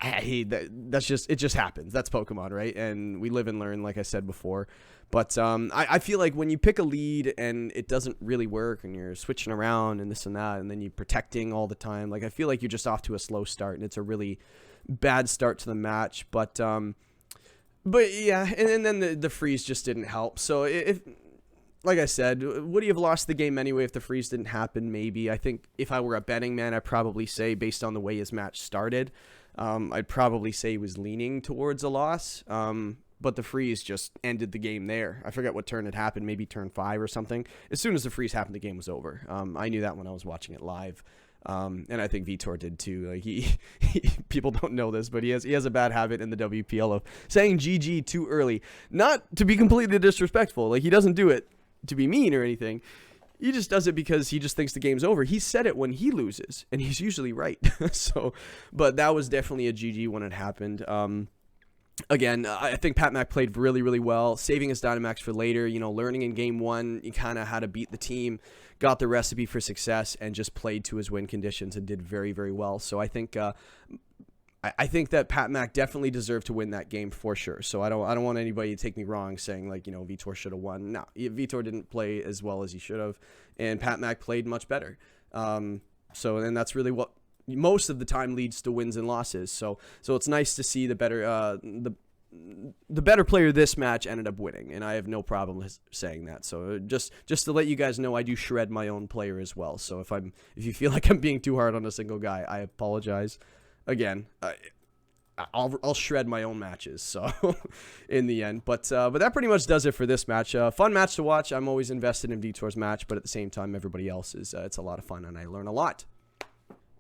it just happens. That's Pokemon, right? And we live and learn, like I said before. But I feel like when you pick a lead and it doesn't really work, and you're switching around and this and that, and then you're protecting all the time, like, I feel like you're just off to a slow start, and it's a really bad start to the match. But yeah, and then the freeze just didn't help. So if, like I said, would he have lost the game anyway if the freeze didn't happen? Maybe. I think if I were a betting man, I'd probably say, based on the way his match started, I'd probably say he was leaning towards a loss. But the freeze just ended the game there. I forget what turn it happened, maybe turn 5 or something. As soon as the freeze happened, the game was over. I knew that when I was watching it live. And I think Vitor did too. Like, he people don't know this, but he has a bad habit in the WPL of saying GG too early. Not to be completely disrespectful. Like, he doesn't do it to be mean or anything. He just does it because he just thinks the game's over. He said it when he loses, and he's usually right. But that was definitely a GG when it happened. Again, I think Pat Mac played really, really well, saving his Dynamax for later. Learning in game 1, he kind of how to beat the team, got the recipe for success, and just played to his win conditions and did very, very well. So I think that Pat Mac definitely deserved to win that game for sure. So I don't want anybody to take me wrong saying, like, Vitor should have won. No, Vitor didn't play as well as he should have, and Pat Mac played much better. And that's really what most of the time leads to wins and losses. So it's nice to see the better player this match ended up winning, and I have no problem saying that. So just to let you guys know, I do shred my own player as well. So if you feel like I'm being too hard on a single guy, I apologize. Again, I'll shred my own matches. So in the end, but that pretty much does it for this match. Fun match to watch. I'm always invested in Vitor's match, but at the same time, everybody else is. It's a lot of fun, and I learn a lot.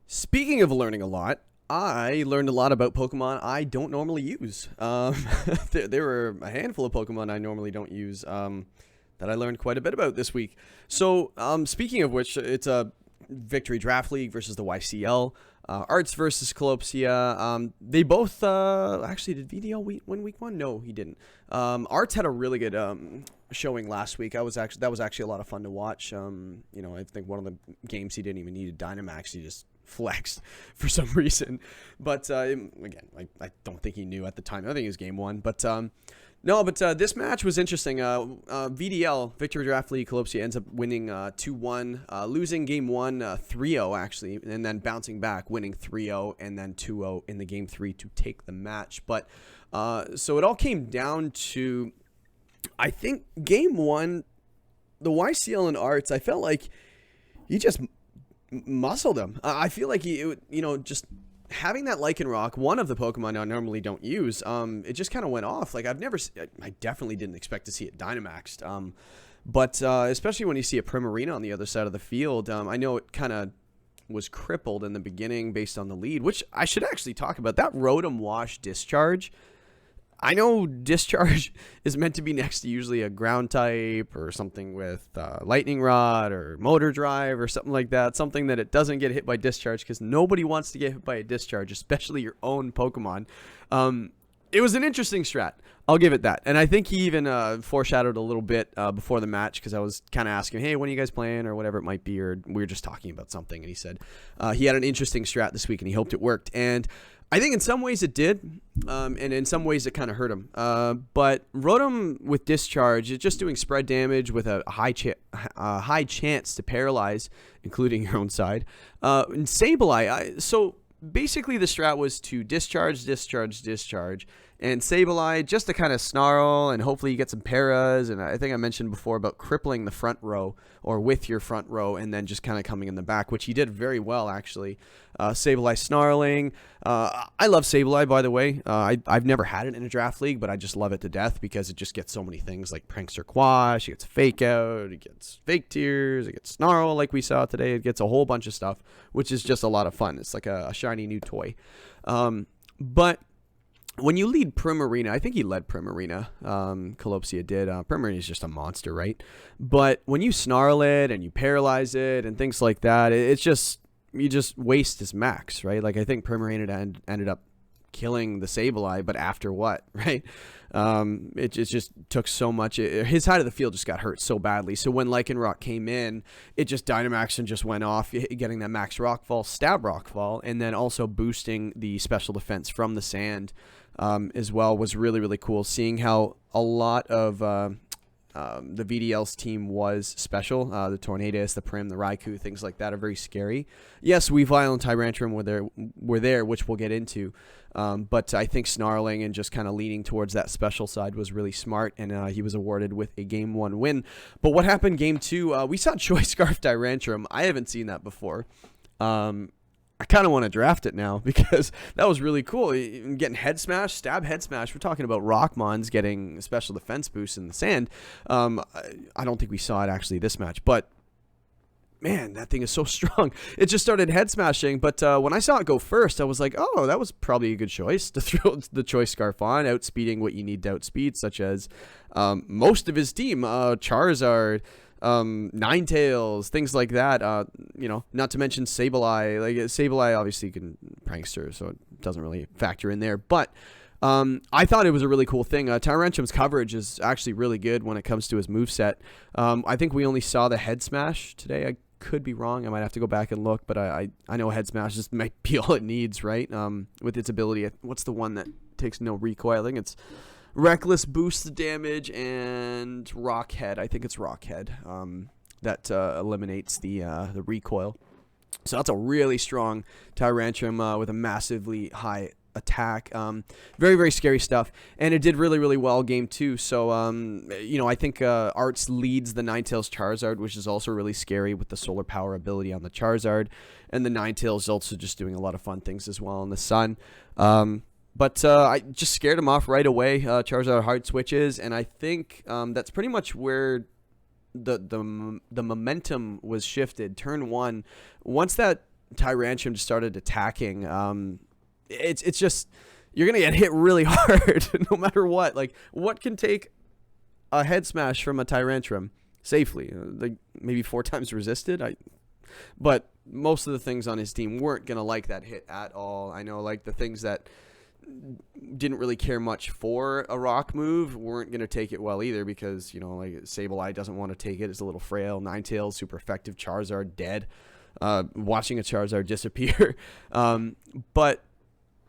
Speaking of learning a lot, I learned a lot about Pokemon I don't normally use. There were a handful of Pokemon I normally don't use that I learned quite a bit about this week. So speaking of which, it's a Victory Draft League versus the YCL. Arts versus Colopsia. They both actually, did VDL win week 1? No, he didn't. Arts had a really good showing last week. That was actually a lot of fun to watch. You know, I think one of the games he didn't even need a Dynamax. He just flexed for some reason. But again, I don't think he knew at the time. I think it was game 1. But no, but this match was interesting. VDL, Victory Draft League, Colopsia ends up winning 2-1, losing game 1 3-0 actually, and then bouncing back, winning 3-0 and then 2-0 in the game 3 to take the match. But so it all came down to, I think, game 1, the YCL and Arts, I felt like he just muscled him. I feel like he, you know, just having that Lycanroc, one of the Pokemon I normally don't use, it just kind of went off. Like, I definitely didn't expect to see it Dynamaxed. But especially when you see a Primarina on the other side of the field, I know it kind of was crippled in the beginning based on the lead, which I should actually talk about. That Rotom Wash Discharge, I know Discharge is meant to be next to usually a ground type or something with Lightning Rod or Motor Drive or something like that. Something that it doesn't get hit by Discharge, because nobody wants to get hit by a Discharge, especially your own Pokemon. It was an interesting strat. I'll give it that. And I think he even foreshadowed a little bit before the match, because I was kind of asking, hey, when are you guys playing, or whatever it might be, or we were just talking about something. And he said he had an interesting strat this week and he hoped it worked. And I think in some ways it did, and in some ways it kind of hurt him. But Rotom with Discharge is just doing spread damage with a high chance to paralyze, including your own side. And Sableye, so basically the strat was to discharge, and Sableye just to kind of snarl and hopefully you get some paras. And I think I mentioned before about crippling the front row, or with your front row, and then just kind of coming in the back, which he did very well actually. Sableye snarling. I love Sableye, by the way. I've never had it in a draft league, but I just love it to death because it just gets so many things like Prankster Quash, it gets Fake Out, it gets Fake Tears, it gets Snarl like we saw today. It gets a whole bunch of stuff, which is just a lot of fun. It's like a shiny new toy. But when you lead Primarina, I think he led Primarina. Colopsia did. Primarina is just a monster, right? But when you snarl it and you paralyze it and things like that, it's just, you just waste his max, right? Like, I think Primarina ended up killing the Sableye, but after what, right? It just took so much. His side of the field just got hurt so badly. So when Lycanroc came in, it just Dynamaxed and just went off, getting that max Rockfall, stab Rockfall, and then also boosting the special defense from the sand as well was really, really cool. Seeing how a lot of the VDL's team was special. The Tornadus, the Prim, the Raikou, things like that are very scary. Yes, Weavile and Tyrantrum were there, which we'll get into. But I think snarling and just kind of leaning towards that special side was really smart, and he was awarded with a Game 1 win. But what happened Game 2? We saw Choice Scarf Tyrantrum. I haven't seen that before. I kind of want to draft it now because that was really cool. Getting head smash, stab head smash. We're talking about Rockmons getting special defense boosts in the sand. I don't think we saw it actually this match, but man, that thing is so strong. It just started head smashing, but when I saw it go first, I was like, oh, that was probably a good choice to throw the Choice Scarf on, outspeeding what you need to outspeed, such as most of his team, Charizard, Ninetales, things like that. You know, not to mention Sableye. Like, Sableye obviously can prankster, so it doesn't really factor in there. But I thought it was a really cool thing. Tyrantrum's coverage is actually really good when it comes to his moveset. I think we only saw the head smash today. I could be wrong. I might have to go back and look, but I know head smash just might be all it needs, right? With its ability. What's the one that takes no recoil? I think it's Reckless boosts the damage, and Rockhead. I think it's Rockhead that eliminates the recoil. So that's a really strong Tyrantrum with a massively high attack. Very, very scary stuff. And it did really, really well Game 2. So, you know, I think Arts leads the Ninetales Charizard, which is also really scary with the solar power ability on the Charizard. And the Ninetales also just doing a lot of fun things as well in the sun. But I just scared him off right away. Charizard hard switches, and I think that's pretty much where the momentum was shifted. Turn one, once that Tyrantrum just started attacking, it's just you're gonna get hit really hard no matter what. Like, what can take a head smash from a Tyrantrum safely? Like maybe 4 times resisted. But most of the things on his team weren't gonna like that hit at all. I know, like, the things that didn't really care much for a rock move weren't going to take it well either, because, you know, like Sableye doesn't want to take it. It's a little frail. Ninetales, super effective. Charizard, dead. Watching a Charizard disappear. But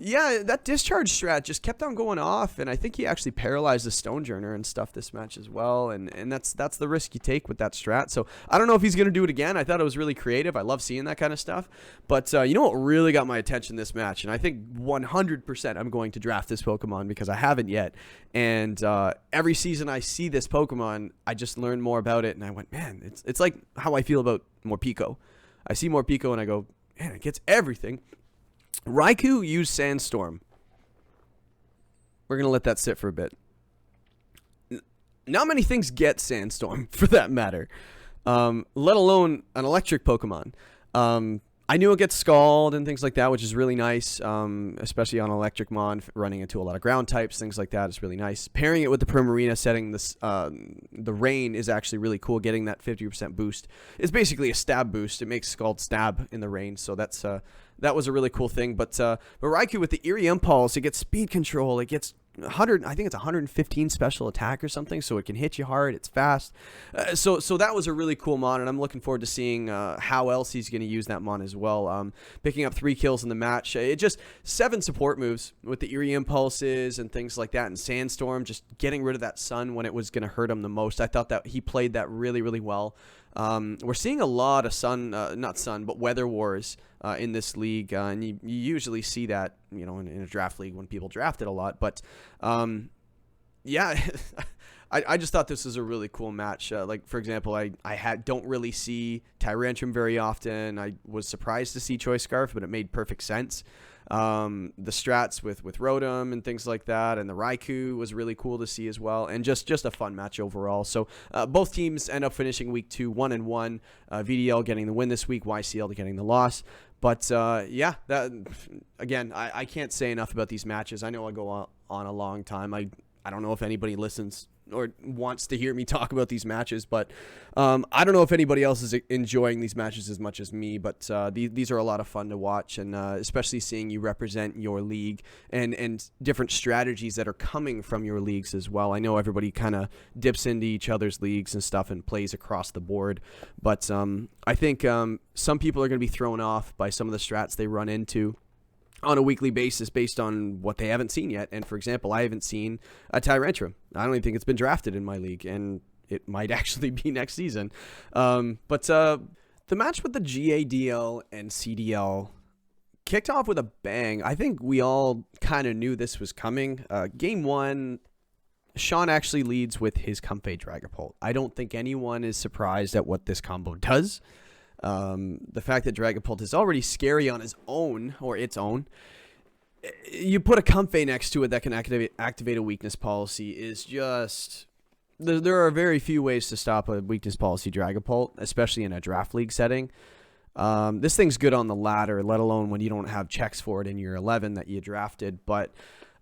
yeah, that discharge strat just kept on going off, and I think he actually paralyzed the Stonejourner and stuff this match as well, and that's the risk you take with that strat. So I don't know if he's going to do it again. I thought it was really creative. I love seeing that kind of stuff. But you know what really got my attention this match, and I think 100% I'm going to draft this Pokemon because I haven't yet, and every season I see this Pokemon, I just learn more about it, and I went, man, it's like how I feel about Morpeko. I see Morpeko and I go, man, it gets everything. Raikou used Sandstorm. We're going to let that sit for a bit. Not many things get Sandstorm, for that matter. Let alone an electric Pokemon. I knew it gets Scald and things like that, which is really nice, especially on electric Mon, running into a lot of ground types, things like that is really nice. Pairing it with the Primarina, setting this, the Rain is actually really cool, getting that 50% boost. It's basically a stab boost. It makes Scald stab in the Rain, so that's that was a really cool thing. But Raikou with the Eerie Impulse, it gets speed control, it gets 100, I think it's 115 special attack or something, so it can hit you hard. It's fast. So that was a really cool mon, and I'm looking forward to seeing how else he's going to use that mon as well. Picking up 3 kills in the match. It just 7 support moves with the Eerie Impulses and things like that, and Sandstorm, just getting rid of that Sun when it was going to hurt him the most. I thought that he played that really, really well. We're seeing a lot of not Sun, but Weather Wars in this league, and you usually see that, you know, in a draft league when people draft it a lot. But yeah, I just thought this was a really cool match. Like, for example, I don't really see Tyrantrum very often. I was surprised to see Choice Scarf, but it made perfect sense. The strats with Rotom and things like that, and the Raikou was really cool to see as well, and just a fun match overall. So both teams end up finishing week 2 1-1. VDL getting the win this week, YCL getting the loss. But yeah, that again, I can't say enough about these matches. I know I go on a long time. I don't know if anybody listens or wants to hear me talk about these matches, but I don't know if anybody else is enjoying these matches as much as me, but these are a lot of fun to watch, and especially seeing you represent your league and different strategies that are coming from your leagues as well. I know everybody kind of dips into each other's leagues and stuff and plays across the board, but I think some people are going to be thrown off by some of the strats they run into on a weekly basis based on what they haven't seen yet. And for example, I haven't seen a Tyrantrum. I don't even think it's been drafted in my league, and it might actually be next season. But the match with the GADL and CDL kicked off with a bang. I think we all kind of knew this was coming. Game 1, Sean actually leads with his Comfey Dragapult. I don't think anyone is surprised at what this combo does. The fact that Dragapult is already scary on his own, or its own, you put a Comfey next to it that can activate a weakness policy is just... There are very few ways to stop a weakness policy Dragapult, especially in a draft league setting. This thing's good on the ladder, let alone when you don't have checks for it in your 11 that you drafted, but...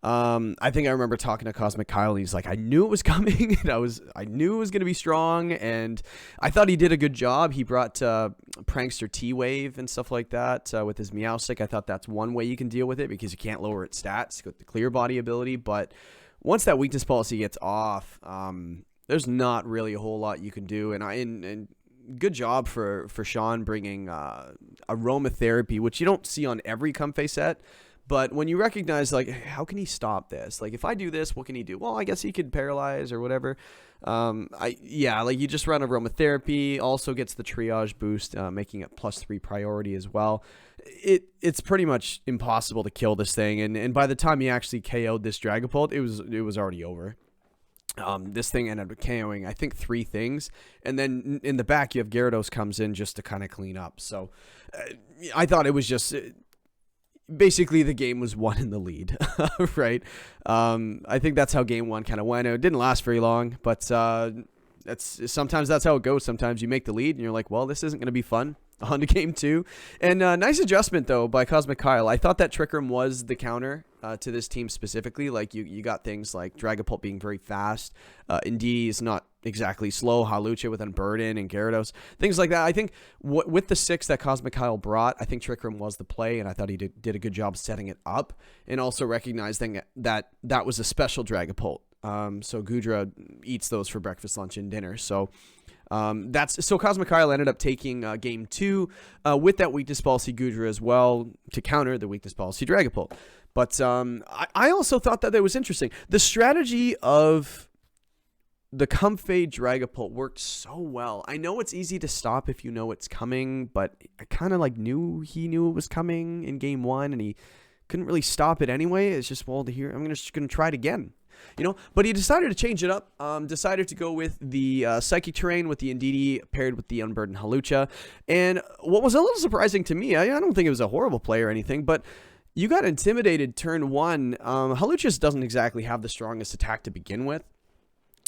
I think I remember talking to Cosmic Kyle, and he's like, I knew it was coming, and I knew it was going to be strong, and I thought he did a good job. He brought Prankster T-Wave and stuff like that with his Meowstic. I thought that's one way you can deal with it, because you can't lower its stats with the Clear Body ability, but once that weakness policy gets off, there's not really a whole lot you can do, and good job for Sean bringing Aromatherapy, which you don't see on every Comfey set. But when you recognize, like, how can he stop this? Like, if I do this, what can he do? Well, I guess he could paralyze or whatever. Like, you just run Aromatherapy, also gets the Triage boost, making it +3 priority as well. It's pretty much impossible to kill this thing, and by the time he actually KO'd this Dragapult, it was already over. This thing ended up KOing, I think, 3 things, and then in the back you have Gyarados comes in just to kind of clean up. So I thought it was just... basically the game was won in the lead, right? I think that's how game one kind of went. It didn't last very long, but sometimes that's how it goes. Sometimes you make the lead and you're like, well, this isn't going to be fun. On to game two. And nice adjustment, though, by Cosmic Kyle. I thought that Trick Room was the counter to this team specifically. Like, you got things like Dragapult being very fast. Indeedee is not exactly slow. Hawlucha with Unburden and Gyarados. Things like that. I think with the 6 that Cosmic Kyle brought, I think Trick Room was the play, and I thought he did a good job setting it up and also recognizing that was a special Dragapult. So Goodra eats those for breakfast, lunch, and dinner. So Cosmic Kyle ended up taking game 2 with that weakness policy Goodra as well to counter the weakness policy Dragapult. But I also thought that was interesting. The strategy of the Comfey Dragapult worked so well. I know it's easy to stop if you know it's coming, but I kind of knew he knew it was coming in game 1, and he couldn't really stop it anyway. It's just, well, I'm just going to try it again. But he decided to change it up, decided to go with the Psychic Terrain with the Indeedee paired with the Unburdened Hawlucha. And what was a little surprising to me, I don't think it was a horrible play or anything, but you got intimidated turn 1. Hawlucha doesn't exactly have the strongest attack to begin with.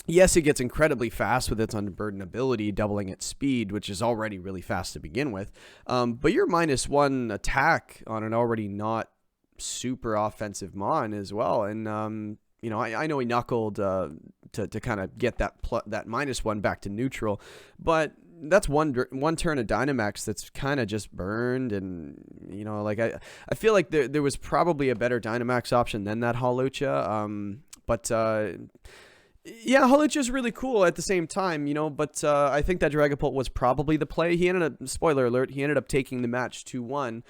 Yes, it gets incredibly fast with its Unburdened ability, doubling its speed, which is already really fast to begin with. But your -1 attack on an already not super offensive Mon as well. And, I know he knuckled to kind of get that -1 back to neutral, but that's one turn of Dynamax that's kind of just burned, and I feel like there was probably a better Dynamax option than that Hawlucha, but yeah, Hawlucha is really cool at the same time, but I think that Dragapult was probably the play. He ended up, spoiler alert, he ended up taking the match 2-1.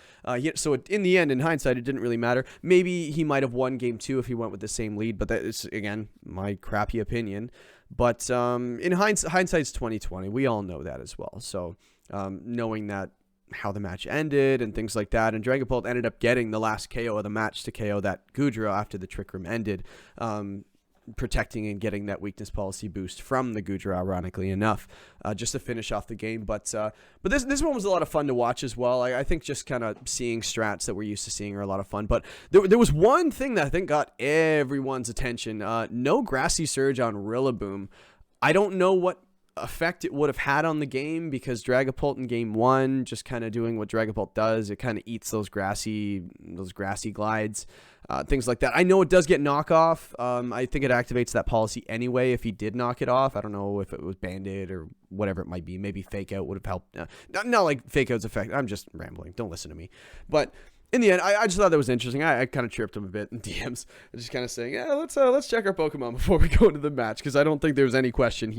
So in the end, in hindsight, it didn't really matter. Maybe he might have won game 2 if he went with the same lead, but that is, again, my crappy opinion. But in hindsight's 2020. We all know that as well. So knowing that, how the match ended and things like that, and Dragapult ended up getting the last KO of the match to KO that Goodra after the Trick Room ended, protecting and getting that weakness policy boost from the Goodra, ironically enough, just to finish off the game. But this one was a lot of fun to watch as well. I think just kind of seeing strats that we're used to seeing are a lot of fun. But there was one thing that I think got everyone's attention. No Grassy Surge on Rillaboom. I don't know what effect it would have had on the game, because Dragapult in game 1 just kind of doing what Dragapult does. It kind of eats those grassy glides, things like that. I know it does get knockoff. I think it activates that policy anyway if he did knock it off. I don't know if it was banded or whatever it might be. Maybe Fake Out would have helped. Not like Fake Out's effect. I'm just rambling. Don't listen to me. But in the end, I just thought that was interesting. I kind of chirped him a bit in DMs, just kind of saying, yeah, let's check our Pokemon before we go into the match, because I don't think there was any question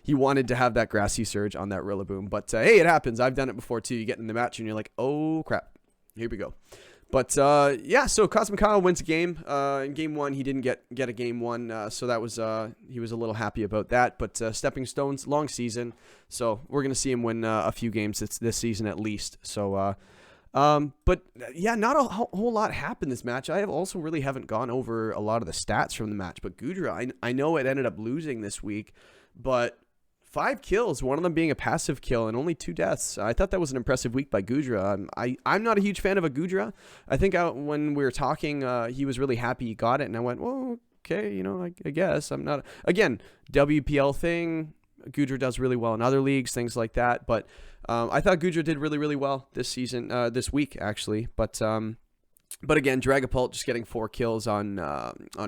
he wanted to have that Grassy Surge on that Rillaboom. But hey, it happens. I've done it before too. You get in the match and you're like, oh crap, here we go. But yeah, so Cosmic Kyle wins a game. In game 1, he didn't get a game 1, so that was he was a little happy about that. But Stepping Stones, long season, so we're gonna see him win a few games this season at least. So but yeah, not a whole lot happened this match. I also really haven't gone over a lot of the stats from the match. But Goodra, I know it ended up losing this week, but 5 kills, one of them being a passive kill, and only 2 deaths. I thought that was an impressive week by Goodra. I'm not a huge fan of a Goodra. I think when we were talking, he was really happy he got it, and I went, well, okay, I guess. I'm not... Again, WPL thing, Goodra does really well in other leagues, things like that, but I thought Goodra did really, really well this season, this week, actually, But again, Dragapult just getting 4 kills on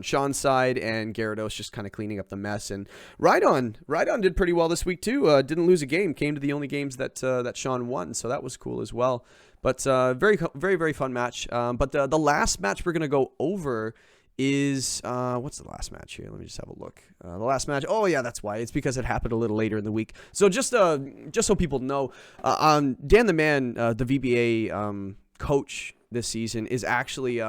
Sean's side, and Gyarados just kind of cleaning up the mess. And Rhydon did pretty well this week too. Didn't lose a game. Came to the only games that Sean won, so that was cool as well. But very, very, very fun match. But the last match we're gonna go over is what's the last match here? Let me just have a look. The last match. Oh yeah, that's why. It's because it happened a little later in the week. So just so people know, Dan the Man, the VBA coach this season, is actually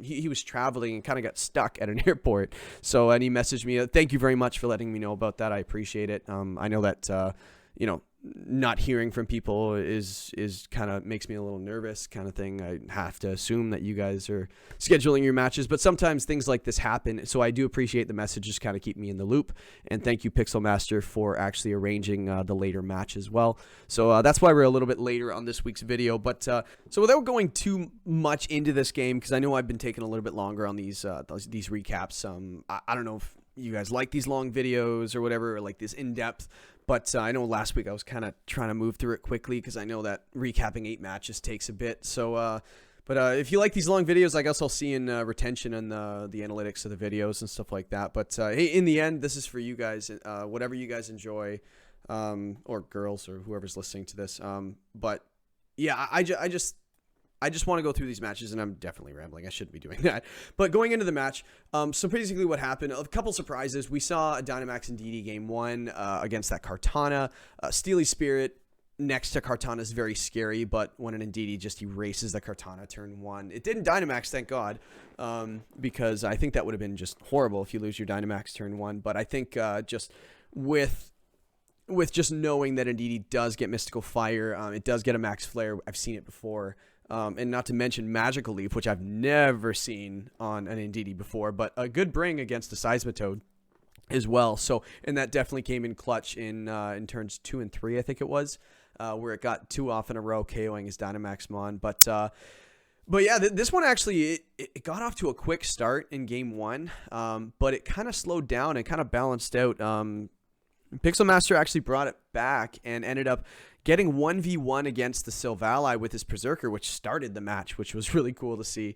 he was traveling and kind of got stuck at an airport. So, and he messaged me, thank you very much for letting me know about that. I appreciate it. I know that not hearing from people is kind of makes me a little nervous kind of thing. I have to assume that you guys are scheduling your matches, but sometimes things like this happen. So I do appreciate the messages kind of keep me in the loop. And thank you, Pixel Master, for actually arranging the later match as well. So that's why we're a little bit later on this week's video. But so without going too much into this game, because I know I've been taking a little bit longer on these recaps. I don't know if you guys like these long videos or whatever, or like this in-depth. But I know last week I was kind of trying to move through it quickly because I know that recapping 8 matches takes a bit. So, but if you like these long videos, I guess I'll see in retention and the analytics of the videos and stuff like that. But hey, in the end, this is for you guys, whatever you guys enjoy, or girls or whoever's listening to this. But yeah, I just want to go through these matches, and I'm definitely rambling. I shouldn't be doing that. But going into the match, so basically what happened, a couple surprises. We saw a Dynamax Indeedee game 1 against that Kartana. Steely Spirit next to Kartana is very scary, but when an Indeedee just erases the Kartana turn 1. It didn't Dynamax, thank God, because I think that would have been just horrible if you lose your Dynamax turn 1. But I think just with just knowing that Indeedee does get Mystical Fire, it does get a Max Flare. I've seen it before. And not to mention Magical Leap, which I've never seen on an Indeedee before, but a good bring against a Seismitoad as well. So, and that definitely came in clutch in turns 2 and 3, I think it was, where it got 2 off in a row, KOing his Dynamax Mon. But yeah, this one actually, it got off to a quick start in game 1, but it kind of slowed down and kind of balanced out. Pixel Master actually brought it back and ended up getting 1v1 against the Silvally with his Berserker, which started the match, which was really cool to see.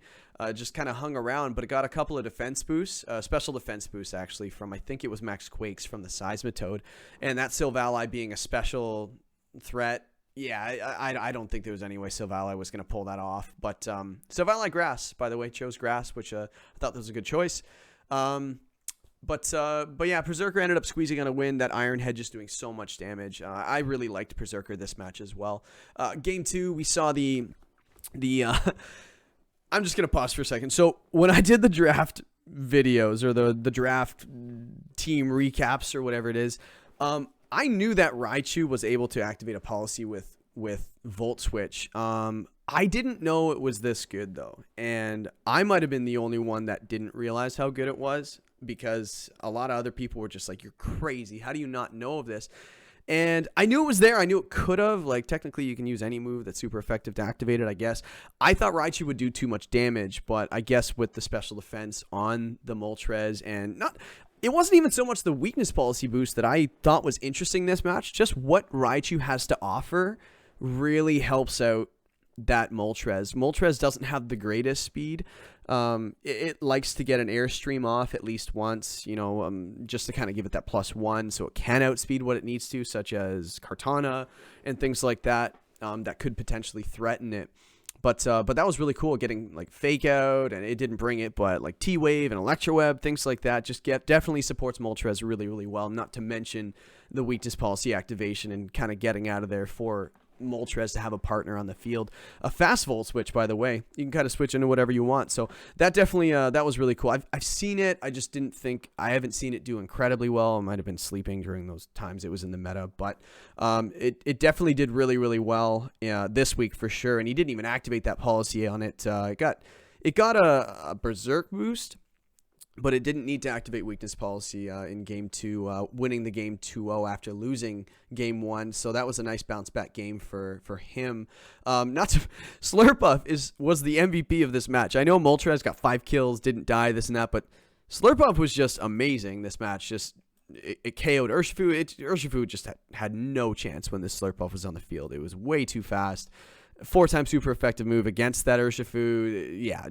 Just kind of hung around, but it got a couple of defense boosts, special defense boosts actually from, I think it was Max Quakes from the Seismitoad. And that Silvally being a special threat, yeah, I don't think there was any way Silvally was going to pull that off. But Silvally Grass, by the way, chose Grass, which I thought was a good choice. But yeah, Berserker ended up squeezing on a win. That Iron Head just doing so much damage. I really liked Berserker this match as well. Game 2, we saw the I'm just going to pause for a second. So when I did the draft videos or the draft team recaps or whatever it is, I knew that Raichu was able to activate a policy with Volt Switch. I didn't know it was this good though. And I might have been the only one that didn't realize how good it was, because a lot of other people were just like, you're crazy. How do you not know of this? And I knew it was there. I knew it could have. Like, technically, you can use any move that's super effective to activate it, I guess. I thought Raichu would do too much damage, but I guess with the special defense on the Moltres and it wasn't even so much the weakness policy boost that I thought was interesting this match. Just what Raichu has to offer really helps out that Moltres. Moltres doesn't have the greatest speed. It likes to get an airstream off at least once, you know, just to kind of give it that +1 so it can outspeed what it needs to, such as Kartana and things like that, that could potentially threaten it. But that was really cool, getting like Fake Out, and it didn't bring it, but like T-Wave and Electroweb, things like that, just definitely supports Moltres really, really well, not to mention the weakness policy activation and kind of getting out of there for Moltres to have a partner on the field. A fast Volt Switch, by the way, you can kind of switch into whatever you want. So that definitely that was really cool. I've seen it. I just didn't think, I haven't seen it do incredibly well. I might have been sleeping during those times it was in the meta, but it definitely did really, really well this week for sure. And he didn't even activate that policy on it. It got a Berserk boost, but it didn't need to activate weakness policy in game 2, winning the game 2-0 after losing game 1. So that was a nice bounce back game for him. Slurpuff was the MVP of this match. I know Moltres got 5 kills, didn't die, this and that, but Slurpuff was just amazing this match. Just it KO'd Urshifu. Urshifu just had no chance when this Slurpuff was on the field. It was way too fast. 4-time super effective move against that Urshifu. Yeah.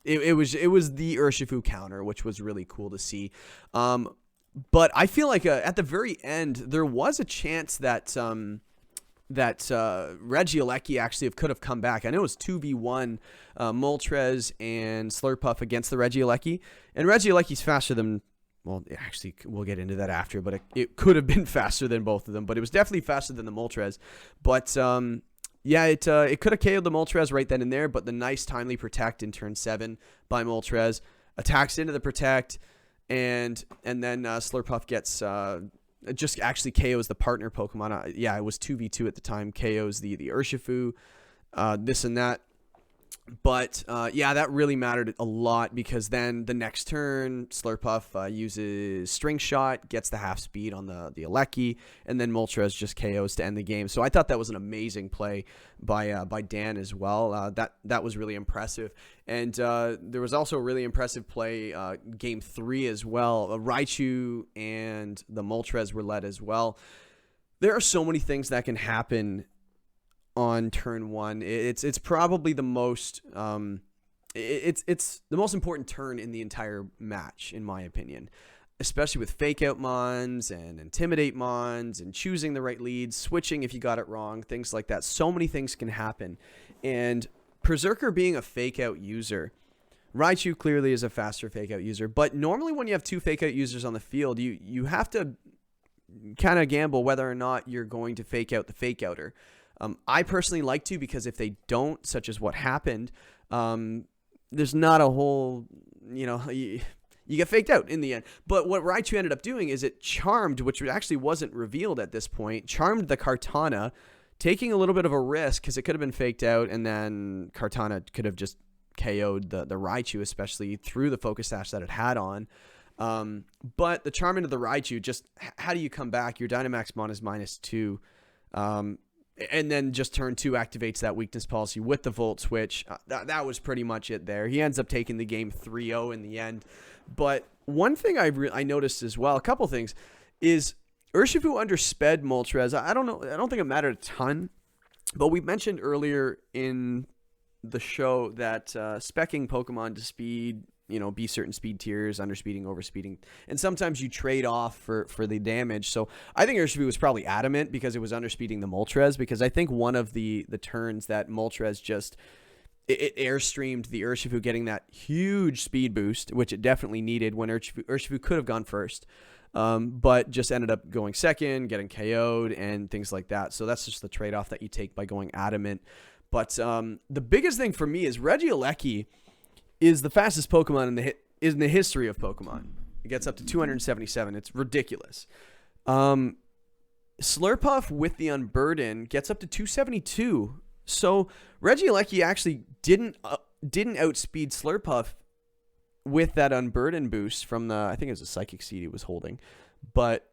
It was the Urshifu counter, which was really cool to see. But I feel like at the very end, there was a chance that Regieleki actually could have come back. I know it was 2v1 Moltres and Slurpuff against the Regieleki. And Regieleki's faster than, well, actually, we'll get into that after, but it could have been faster than both of them. But it was definitely faster than the Moltres. But yeah, it could have KO'd the Moltres right then and there, but the nice timely protect in turn 7 by Moltres attacks into the protect, and then Slurpuff gets just actually KOs the partner Pokemon. Yeah, it was 2v2 at the time. KOs the Urshifu, this and that. But yeah, that really mattered a lot, because then the next turn, Slurpuff uses String Shot, gets the half speed on the Alecki, and then Moltres just KOs to end the game. So I thought that was an amazing play by Dan as well. That was really impressive. And there was also a really impressive play game 3 as well. Raichu and the Moltres were led as well. There are so many things that can happen on turn 1. It's probably the most it's the most important turn in the entire match, in my opinion, especially with fake out mons and intimidate mons and choosing the right leads, switching if you got it wrong, things like that. So many things can happen. And Berserker being a fake out user, Raichu clearly is a faster fake out user, but normally when you have 2 fake out users on the field, you have to kind of gamble whether or not you're going to fake out the fake outer. I personally like to, because if they don't, such as what happened, there's not a whole, you get faked out in the end. But what Raichu ended up doing is it charmed, which actually wasn't revealed at this point, charmed the Kartana, taking a little bit of a risk because it could have been faked out, and then Kartana could have just KO'd the Raichu, especially through the Focus Sash that it had on. But the charm into the Raichu, just how do you come back? Your Dynamax Mon is -2. And then just turn 2 activates that weakness policy with the Volt Switch. That was pretty much it there. He ends up taking the game 3-0 in the end. But one thing I noticed as well, a couple things, is Urshifu undersped Moltres. I don't know. I don't think it mattered a ton. But we mentioned earlier in the show that speccing Pokemon to speed, be certain speed tiers, underspeeding, overspeeding, and sometimes you trade off for the damage. So I think Urshifu was probably adamant because it was underspeeding the Moltres, because I think one of the turns that Moltres just it airstreamed the Urshifu, getting that huge speed boost, which it definitely needed when Urshifu could have gone first, but just ended up going second, getting KO'd and things like that. So that's just the trade-off that you take by going adamant. But the biggest thing for me is Regieleki is the fastest Pokemon in the history of Pokemon. It gets up to 277. It's ridiculous. Slurpuff with the Unburden gets up to 272. So Regieleki actually didn't outspeed Slurpuff with that Unburden boost from I think it was a Psychic Seed he was holding. But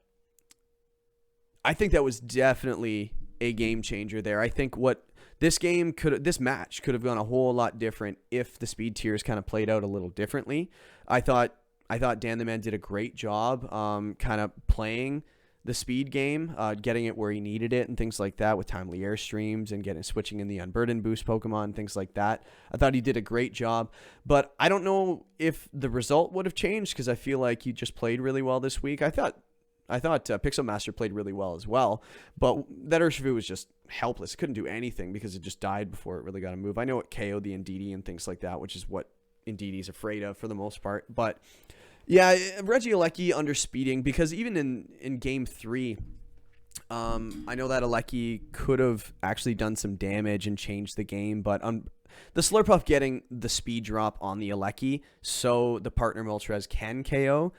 I think that was definitely a game changer there. I think this match could have gone a whole lot different if the speed tiers kind of played out a little differently. I thought Dan the Man did a great job kind of playing the speed game, getting it where he needed it and things like that with timely airstreams and switching in the Unburden boost Pokemon and things like that. I thought he did a great job, but I don't know if the result would have changed, because I feel like he just played really well this week. I thought Pixel Master played really well as well, but that Urshifu was just helpless. It couldn't do anything because it just died before it really got a move. I know it KO'd the Indeedee and things like that, which is what Indeedee's afraid of for the most part. But yeah, Regieleki underspeeding, because even in game 3, I know that Alecki could have actually done some damage and changed the game, but the Slurpuff getting the speed drop on the Alecki so the partner Moltres can KO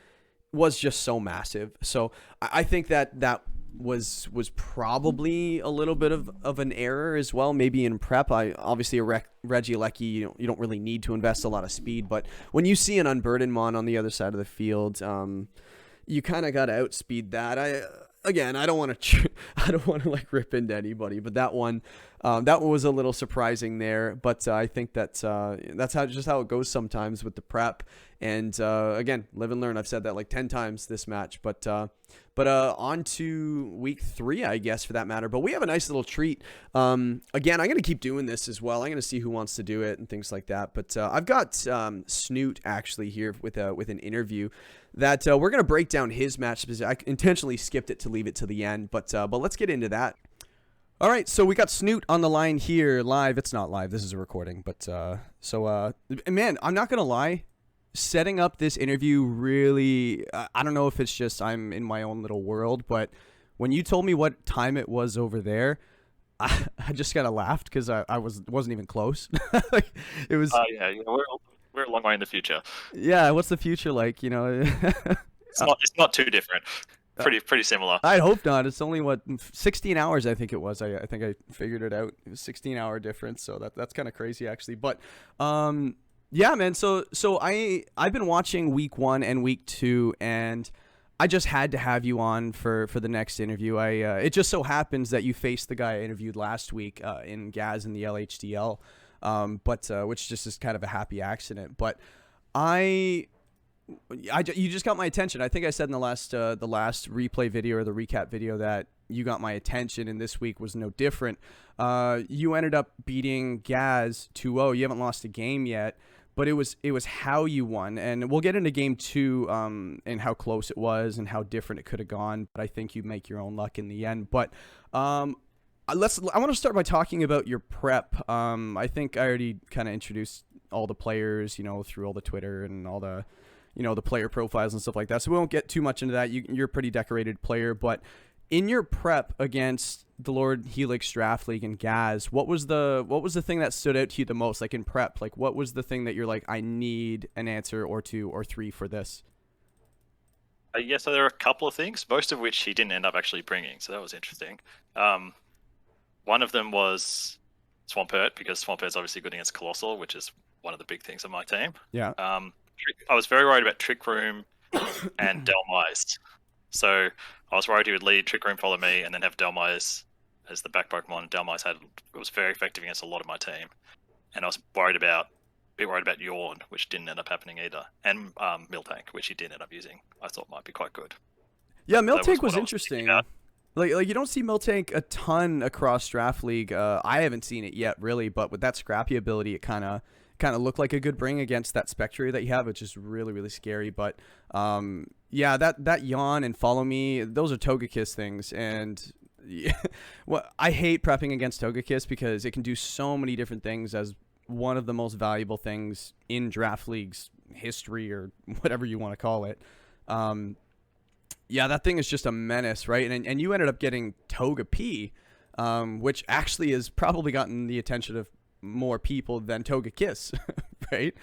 was just so massive. So I think that was probably a little bit of an error as well, maybe in prep. Obviously a Regieleki, you don't really need to invest a lot of speed, but when you see an Unburden Mon on the other side of the field, you kind of got to outspeed that. I don't want to like rip into anybody, but that one was a little surprising there. But I think that's how it goes sometimes with the prep. And again, live and learn. I've said that like 10 times this match. But on to week 3, I guess, for that matter. But we have a nice little treat. Again, I'm going to keep doing this as well. I'm going to see who wants to do it and things like that. But I've got Snoot actually here with an interview that we're going to break down his match. I intentionally skipped it to leave it to the end. But let's get into that. All right, so we got Snoot on the line here live. It's not live. This is a recording. But man, I'm not going to lie. Setting up this interview really, I don't know if it's just I'm in my own little world, but when you told me what time it was over there, I just kind of laughed because I wasn't even close. Like, it was. Yeah, we're a long way in the future. Yeah, what's the future like? It's not too different. Pretty similar. I'd hope not. It's only 16 hours. I think it was. I think I figured it out. It was 16-hour difference. So that's kind of crazy actually. But yeah, man. So I've been watching week 1 and week 2, and I just had to have you on for the next interview. It just so happens that you faced the guy I interviewed last week in Gaz in the LHDL, which just is kind of a happy accident. But you just got my attention. I think I said in the last replay video or the recap video that you got my attention, and this week was no different. You ended up beating Gaz 2-0. You haven't lost a game yet, but it was how you won, and we'll get into game 2 and how close it was and how different it could have gone. But I think you make your own luck in the end. But I want to start by talking about your prep. I think I already kind of introduced all the players, through all the Twitter and all the the player profiles and stuff like that. So we won't get too much into that. You're a pretty decorated player, but in your prep against the Lord Helix Draft League and Gaz, what was the thing that stood out to you the most? Like in prep, like what was the thing that you're like, I need an answer or 2 or 3 for this? Yeah, so there are a couple of things, most of which he didn't end up actually bringing. So that was interesting. One of them was Swampert, because Swampert's obviously good against Colossal, which is one of the big things on my team. Yeah. I was very worried about Trick Room and Delmise. So I was worried he would lead Trick Room, follow me, and then have Delmise as the back Pokemon. Delmise was very effective against a lot of my team. And I was a bit worried about Yawn, which didn't end up happening either. And Miltank, which he did end up using, I thought might be quite good. Yeah, Miltank was interesting. Like you don't see Miltank a ton across Draft League. I haven't seen it yet, really, but with that scrappy ability, it kind of looked like a good bring against that Spectre that you have, which is really, really scary. But yeah, that Yawn and Follow Me, those are Togekiss things. And yeah, well, I hate prepping against Togekiss because it can do so many different things as one of the most valuable things in Draft League's history, or whatever you want to call it. Yeah, that thing is just a menace, right? And you ended up getting Togepi, which actually has probably gotten the attention of more people than Togekiss, right?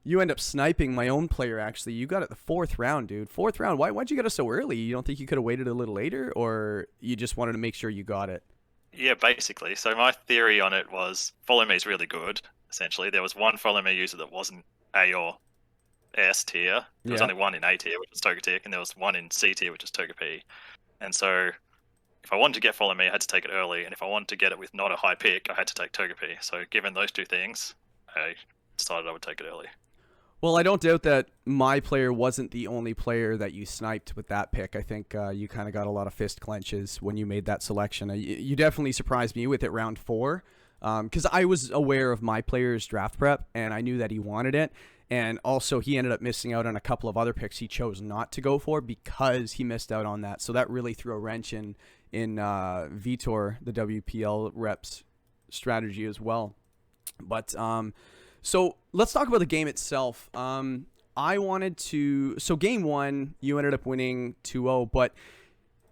You end up sniping my own player, actually. You got it the 4th round, dude. 4th round. Why'd you get it so early? You don't think you could have waited a little later, or you just wanted to make sure you got it? Yeah, basically. So my theory on it was Follow Me is really good, essentially. There was one Follow Me user that wasn't A or S tier. There was only one in A tier, which was Togetic, and there was one in C tier, which was Togepi. And so if I wanted to get Follow Me, I had to take it early, and if I wanted to get it with not a high pick, I had to take Togepi. So given those two things, I decided I would take it early. Well, I don't doubt that my player wasn't the only player that you sniped with that pick. I think you kind of got a lot of fist clenches when you made that selection. You definitely surprised me with it round 4, because I was aware of my player's draft prep, and I knew that he wanted it. And also, he ended up missing out on a couple of other picks he chose not to go for because he missed out on that. So that really threw a wrench in Vitor, the WPL reps strategy as well. But so let's talk about the game itself. So game 1, you ended up winning 2-0, but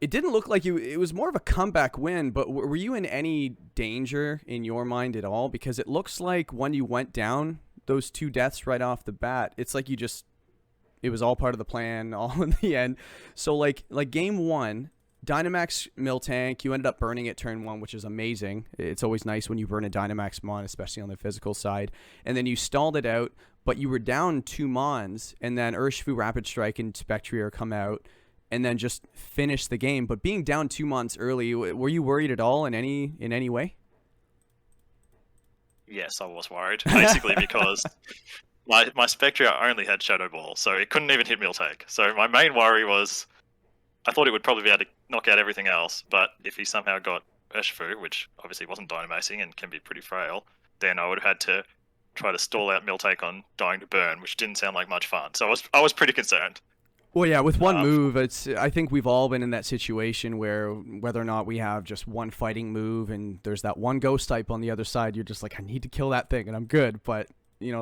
it didn't look like it was more of a comeback win. But were you in any danger in your mind at all? Because it looks like when you went down, those 2 deaths right off the bat, it's like it was all part of the plan, all in the end. So like game 1, Dynamax Miltank, you ended up burning it turn 1, which is amazing. It's always nice when you burn a Dynamax Mon, especially on the physical side. And then you stalled it out, but you were down 2 Mons, and then Urshifu Rapid Strike and Spectrier come out, and then just finish the game. But being down 2 Mons early, were you worried at all in any way? Yes, I was worried, basically because my Spectrier only had Shadow Ball, so it couldn't even hit Miltank. So my main worry was, I thought it would probably be able to knock out everything else, but if he somehow got Urshifu, which obviously wasn't Dynamaxing and can be pretty frail, then I would have had to try to stall out Miltank on dying to burn, which didn't sound like much fun. So I was pretty concerned. Well, yeah, with one move, I think we've all been in that situation where whether or not we have just one fighting move and there's that one ghost type on the other side, you're just like, I need to kill that thing and I'm good. But,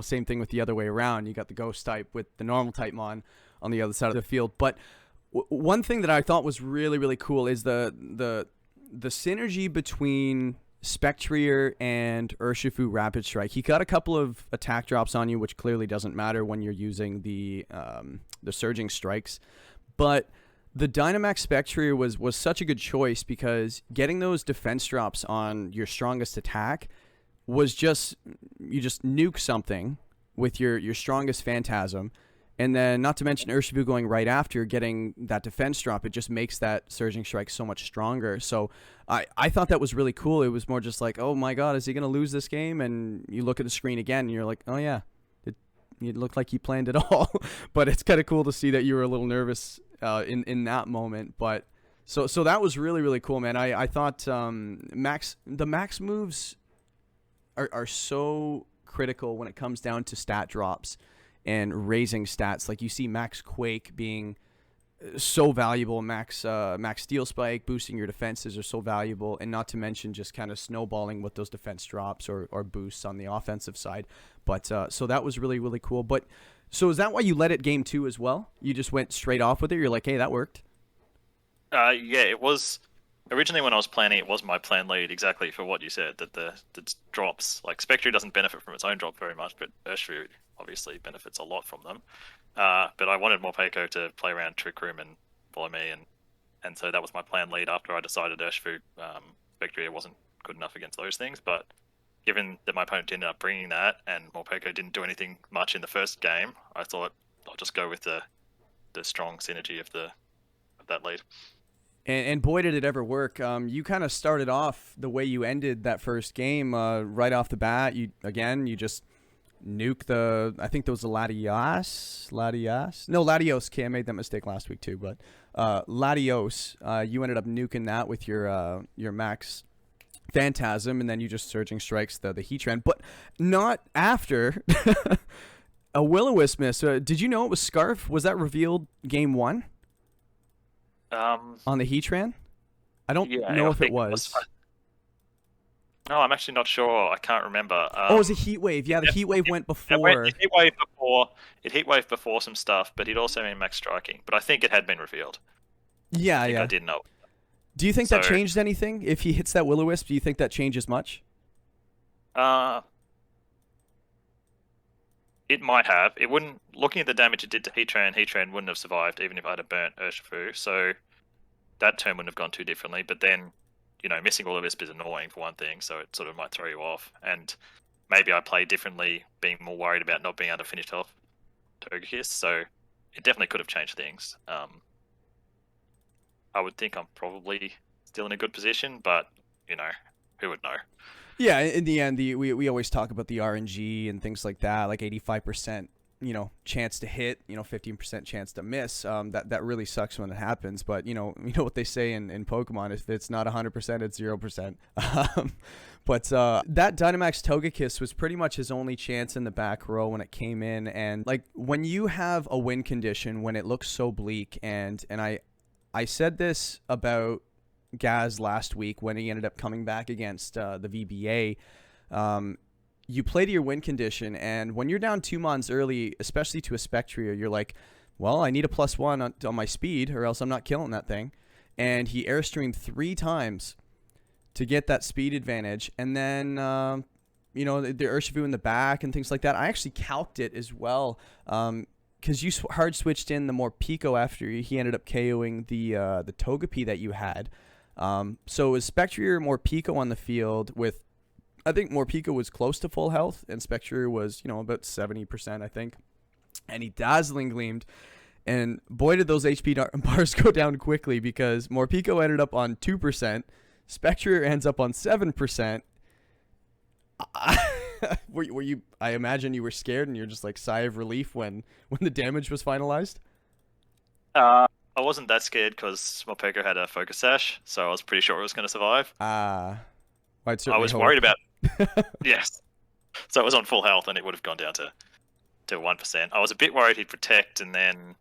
same thing with the other way around. You got the ghost type with the normal type on the other side of the field. But one thing that I thought was really, really cool is the synergy between Spectrier and Urshifu Rapid Strike. He got a couple of attack drops on you, which clearly doesn't matter when you're using the surging strikes. But The Dynamax Spectrier was such a good choice because getting those defense drops on your strongest attack was just, you just nuke something with your strongest Phantasm, and then not to mention Urshifu going right after, getting that defense drop, it just makes that Surging Strike so much stronger. So I thought that was really cool. It was more just like, oh my god, is he going to lose this game? And you look at the screen again and you're like, oh yeah, it looked like he planned it all. But it's kind of cool to see that you were a little nervous in that moment. But so that was really, really cool, man. I thought the max moves are so critical when it comes down to stat drops and raising stats. Like you see Max Quake being so valuable, Max Steel Spike, boosting your defenses are so valuable, and not to mention just kind of snowballing with those defense drops or boosts on the offensive side. But so that was really, really cool. But so is that why you led it game 2 as well? You just went straight off with it? You're like, hey, that worked? Yeah, it was. Originally, when I was planning, it was my plan lead exactly for what you said, that the drops, like Spectre doesn't benefit from its own drop very much, but Urshifu obviously benefits a lot from them. But I wanted Morpeko to play around Trick Room and follow me, and so that was my plan lead after I decided Urshifu Spectre wasn't good enough against those things. But given that my opponent ended up bringing that, and Morpeko didn't do anything much in the first game, I thought I'll just go with the strong synergy of that lead. And boy, did it ever work. You kind of started off the way you ended that first game right off the bat. You just nuke the, I think there was a Latios. No, Latios. Okay, I made that mistake last week too. But Latios, you ended up nuking that with your Max Phantasm, and then you just Surging Strikes the Heatran. But not after a Will-O-Wisp miss. Did you know it was Scarf? Was that revealed game 1? On the Heatran? I don't know if it was. No, I'm actually not sure. I can't remember. Oh, it was a Heat Wave. Yeah, the Heat Wave went before. It Heat Wave before some stuff, but he'd also been Max Striking. But I think it had been revealed. Yeah, I didn't know. Do you think that changed anything? If he hits that Will-O-Wisp, do you think that changes much? It might have. It wouldn't. Looking at the damage it did to Heatran wouldn't have survived even if I had burnt Urshifu. So that turn wouldn't have gone too differently. But then, missing Will-O-Wisp is annoying for one thing, so it sort of might throw you off. And maybe I played differently, being more worried about not being able to finish off Togekiss. So it definitely could have changed things. I would think I'm probably still in a good position, but who would know? Yeah, in the end, we always talk about the RNG and things like that, like 85%, chance to hit, 15% chance to miss. That really sucks when it happens. But you know what they say in Pokemon: if it's not 100%, it's 0%. But that Dynamax Togekiss was pretty much his only chance in the back row when it came in. And like when you have a win condition, when it looks so bleak, and I said this about Gaz last week when he ended up coming back against the VBA. You play to your win condition, and when you're down 2 mons early, especially to a Spectrier, you're like, well, I need a +1 on my speed or else I'm not killing that thing. And he airstreamed 3 times to get that speed advantage. And then, the Urshifu in the back and things like that. I actually calced it as well. Because you hard switched in the Morpeko after he ended up KOing the Togepi that you had. So it was Spectrier, Morpeko on the field with, I think Morpeko was close to full health and Spectrier was, about 70%, I think. And he Dazzling Gleamed. And boy, did those HP bars go down quickly because Morpeko ended up on 2%. Spectrier ends up on 7%. Were you? I imagine you were scared and you're just like sigh of relief when the damage was finalized. I wasn't that scared because Morpeko had a Focus Sash, so I was pretty sure it was going to survive. I was worried about. Yes, so it was on full health and it would have gone down to 1%. I was a bit worried he'd protect and then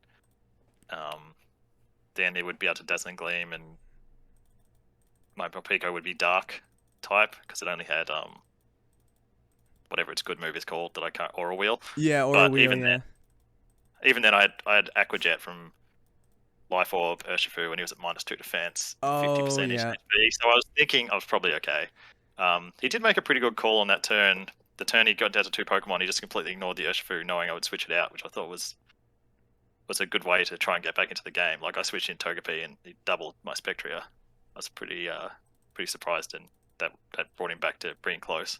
it would be able to Dazzling Gleam and my Morpeko would be Dark type because it only had whatever its good move is called that I can't, Aura Wheel. Yeah, Aura Wheel. Even then, I had Aqua Jet from Life Orb Urshifu when he was at -2 defense, 50% HP. So I was thinking I was probably okay. He did make a pretty good call on that turn. The turn he got down to 2 Pokemon, he just completely ignored the Urshifu, knowing I would switch it out, which I thought was was a good way to try and get back into the game. Like I switched in Togepi and he doubled my Spectria. I was pretty surprised, and that brought him back to being close.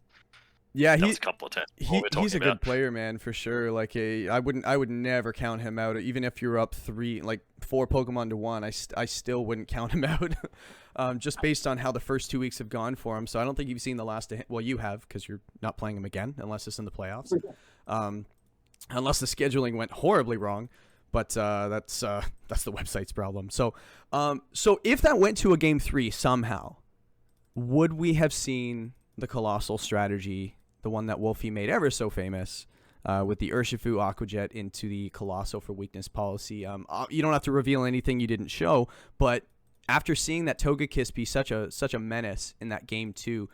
Yeah, that was a couple of turns. He's a good player, man, for sure. Like I would never count him out, even if you're up 4 Pokemon to 1. I still wouldn't count him out, just based on how the first 2 weeks have gone for him. So I don't think you've seen the last. Well, you have, because you're not playing him again unless it's in the playoffs, unless the scheduling went horribly wrong. But that's the website's problem. So if that went to a game 3 somehow, would we have seen the Colossal strategy, the one that Wolfie made ever so famous, with the Urshifu Aquajet into the Colossal for weakness policy? You don't have to reveal anything you didn't show, but after seeing that Togekiss be such a menace in that game 2,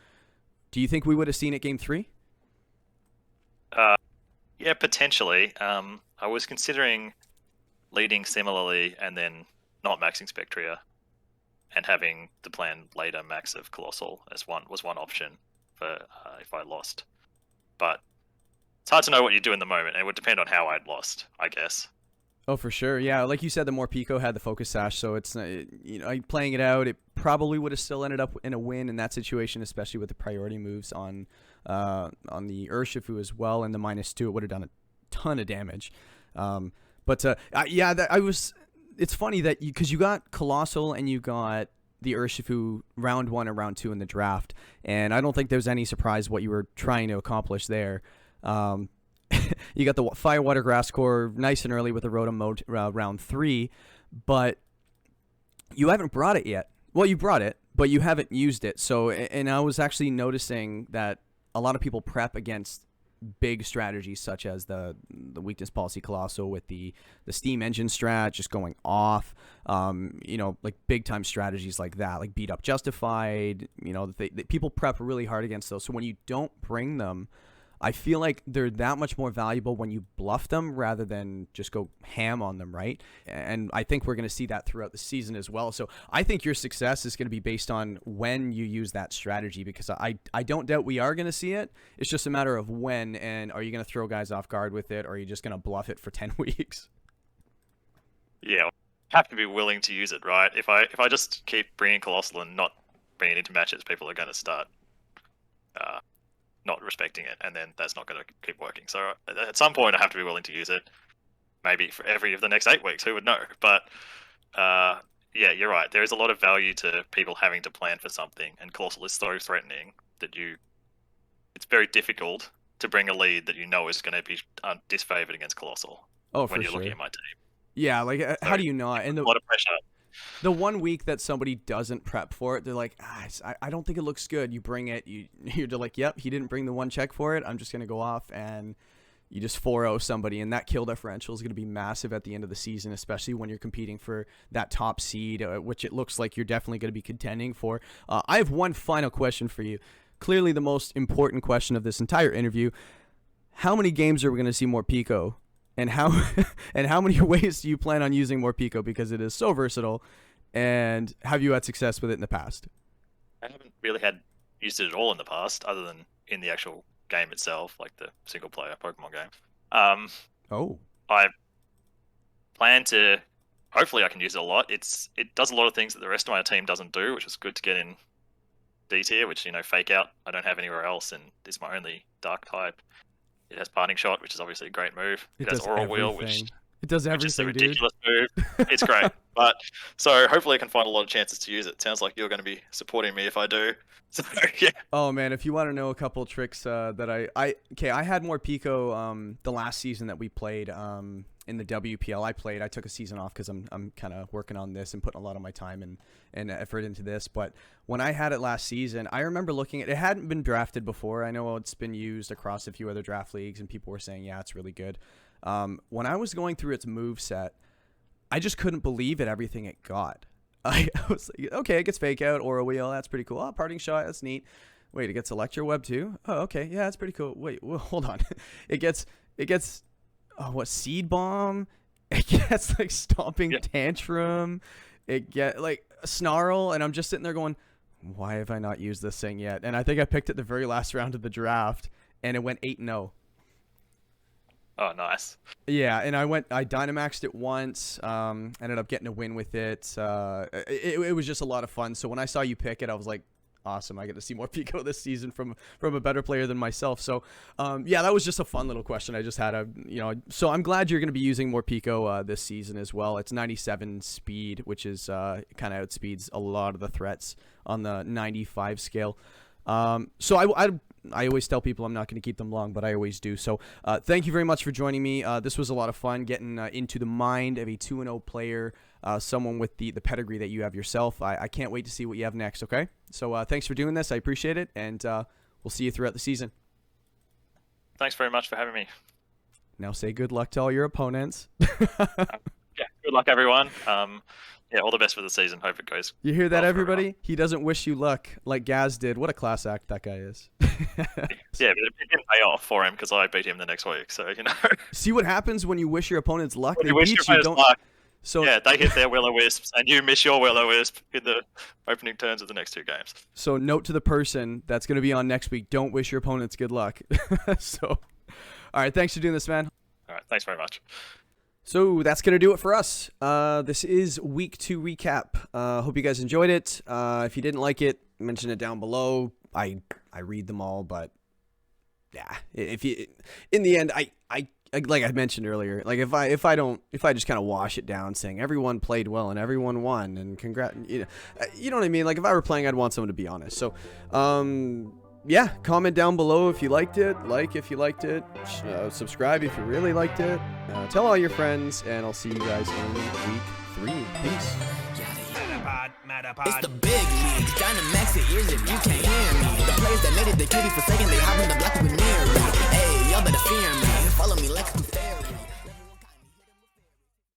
do you think we would have seen it game 3? Yeah, potentially. I was considering leading similarly and then not maxing Spectria and having the plan later max of Colossal as one option for if I lost. But it's hard to know what you do in the moment. It would depend on how I'd lost, I guess. Oh, for sure. Yeah, like you said, the more Pico had the Focus Sash, so it's playing it out, it probably would have still ended up in a win in that situation, especially with the priority moves on the Urshifu as well, and the -2, it would have done a ton of damage. It's funny that because you got Colossal and you got the Urshifu round 1 and round 2 in the draft, and I don't think there's any surprise what you were trying to accomplish there. You got the Fire Water Grass Core nice and early with the Rotom mode round 3, but you haven't brought it yet. Well, you brought it, but you haven't used it. So, and I was actually noticing that a lot of people prep against big strategies such as the weakness policy Colossal with the steam engine strat just going off, like big time strategies like that, like beat up Justified, people prep really hard against those. So when you don't bring them, I feel like they're that much more valuable when you bluff them rather than just go ham on them, right? And I think we're going to see that throughout the season as well. So I think your success is going to be based on when you use that strategy, because I don't doubt we are going to see it. It's just a matter of when, and are you going to throw guys off guard with it, or are you just going to bluff it for 10 weeks? Yeah, have to be willing to use it, right? If I just keep bringing Colossal and not bringing it into matches, people are going to start not respecting it, and then that's not going to keep working. So at some point I have to be willing to use it, maybe for every of the next 8 weeks, who would know? But yeah, you're right, there is a lot of value to people having to plan for something, and Colossal is so threatening that it's very difficult to bring a lead that you know is going to be disfavored against Colossal when you're looking at my team. Yeah, like so how do you not? And a lot of pressure. The 1 week that somebody doesn't prep for it, they're like, I don't think it looks good. You bring it, you're like, yep, he didn't bring the 1 check for it. I'm just going to go off, and you just 4-0 somebody, and that kill differential is going to be massive at the end of the season, especially when you're competing for that top seed, which it looks like you're definitely going to be contending for. I have one final question for you. Clearly the most important question of this entire interview. How many games are we going to see more Pico? And how many ways do you plan on using more Pico, because it is so versatile, and have you had success with it in the past? I haven't really used it at all in the past, other than in the actual game itself, like the single player Pokemon game. I plan to, hopefully I can use it a lot. It does a lot of things that the rest of my team doesn't do, which is good to get in D tier, which, Fake Out I don't have anywhere else, and it's my only dark type. It has Parting Shot, which is obviously a great move. It has Aura Wheel, which it does everything, which is a ridiculous move. It's great. But so hopefully I can find a lot of chances to use it. Sounds like you're going to be supporting me if I do. So yeah. Oh man, if you want to know a couple tricks that I had more Pico the last season that we played in the WPL. I took a season off because I'm kind of working on this and putting a lot of my time and effort into this. But when I had it last season, I remember looking at it. It hadn't been drafted before. I know it's been used across a few other draft leagues, and people were saying, yeah, it's really good. When I was going through its move set, I just couldn't believe everything it got. I was like, okay, it gets Fake Out, Aura Wheel, that's pretty cool. Oh, Parting Shot, that's neat. Wait, it gets Electro Web too? Oh, okay, yeah, that's pretty cool. Wait, well, hold on. It gets Seed Bomb? It gets like Stomping Tantrum. It get like Snarl, and I'm just sitting there going, why have I not used this thing yet? And I think I picked it the very last round of the draft, and it went 8-0. Oh, nice. Yeah, and I Dynamaxed it once, ended up getting a win with it. It was just a lot of fun. So when I saw you pick it, I was like, awesome, I get to see more Pico this season from a better player than myself. So yeah, that was just a fun little question I just had. So I'm glad you're going to be using more Pico this season as well. It's 97 speed, which is kind of outspeeds a lot of the threats on the 95 scale. So I always tell people I'm not going to keep them long, but I always do. So thank you very much for joining me. This was a lot of fun getting into the mind of a 2-0 player, someone with the pedigree that you have yourself. I can't wait to see what you have next, okay? So thanks for doing this. I appreciate it, and we'll see you throughout the season. Thanks very much for having me. Now say good luck to all your opponents. Yeah, good luck, everyone. Yeah, all the best for the season. Hope it goes. You hear that, well everybody? He doesn't wish you luck like Gaz did. What a class act that guy is. Yeah, but it didn't pay off for him because I beat him the next week. So, See what happens when you wish your opponents luck? When They you wish beat your you. opponents luck, So yeah, they hit their will-o-wisps and you miss your will-o-wisp in the opening turns of the next 2 games. So note to the person that's going to be on next week, don't wish your opponents good luck. So, all right, thanks for doing this, man. All right, thanks very much. So that's going to do it for us. This is week 2 recap. Hope you guys enjoyed it. If you didn't like it, mention it down below. I read them all, but yeah, in the end, I like I mentioned earlier, like if I just kind of wash it down saying everyone played well and everyone won and you know what I mean? Like if I were playing, I'd want someone to be honest. So, yeah, comment down below if you liked it, like if you liked it, subscribe if you really liked it, tell all your friends, and I'll see you guys in week 3. Peace. It's the big leagues, Dynamax your ears if you can't hear me. The players that made it, they can't be forsaken, they hop in the block with me. Hey, y'all better fear me, follow me like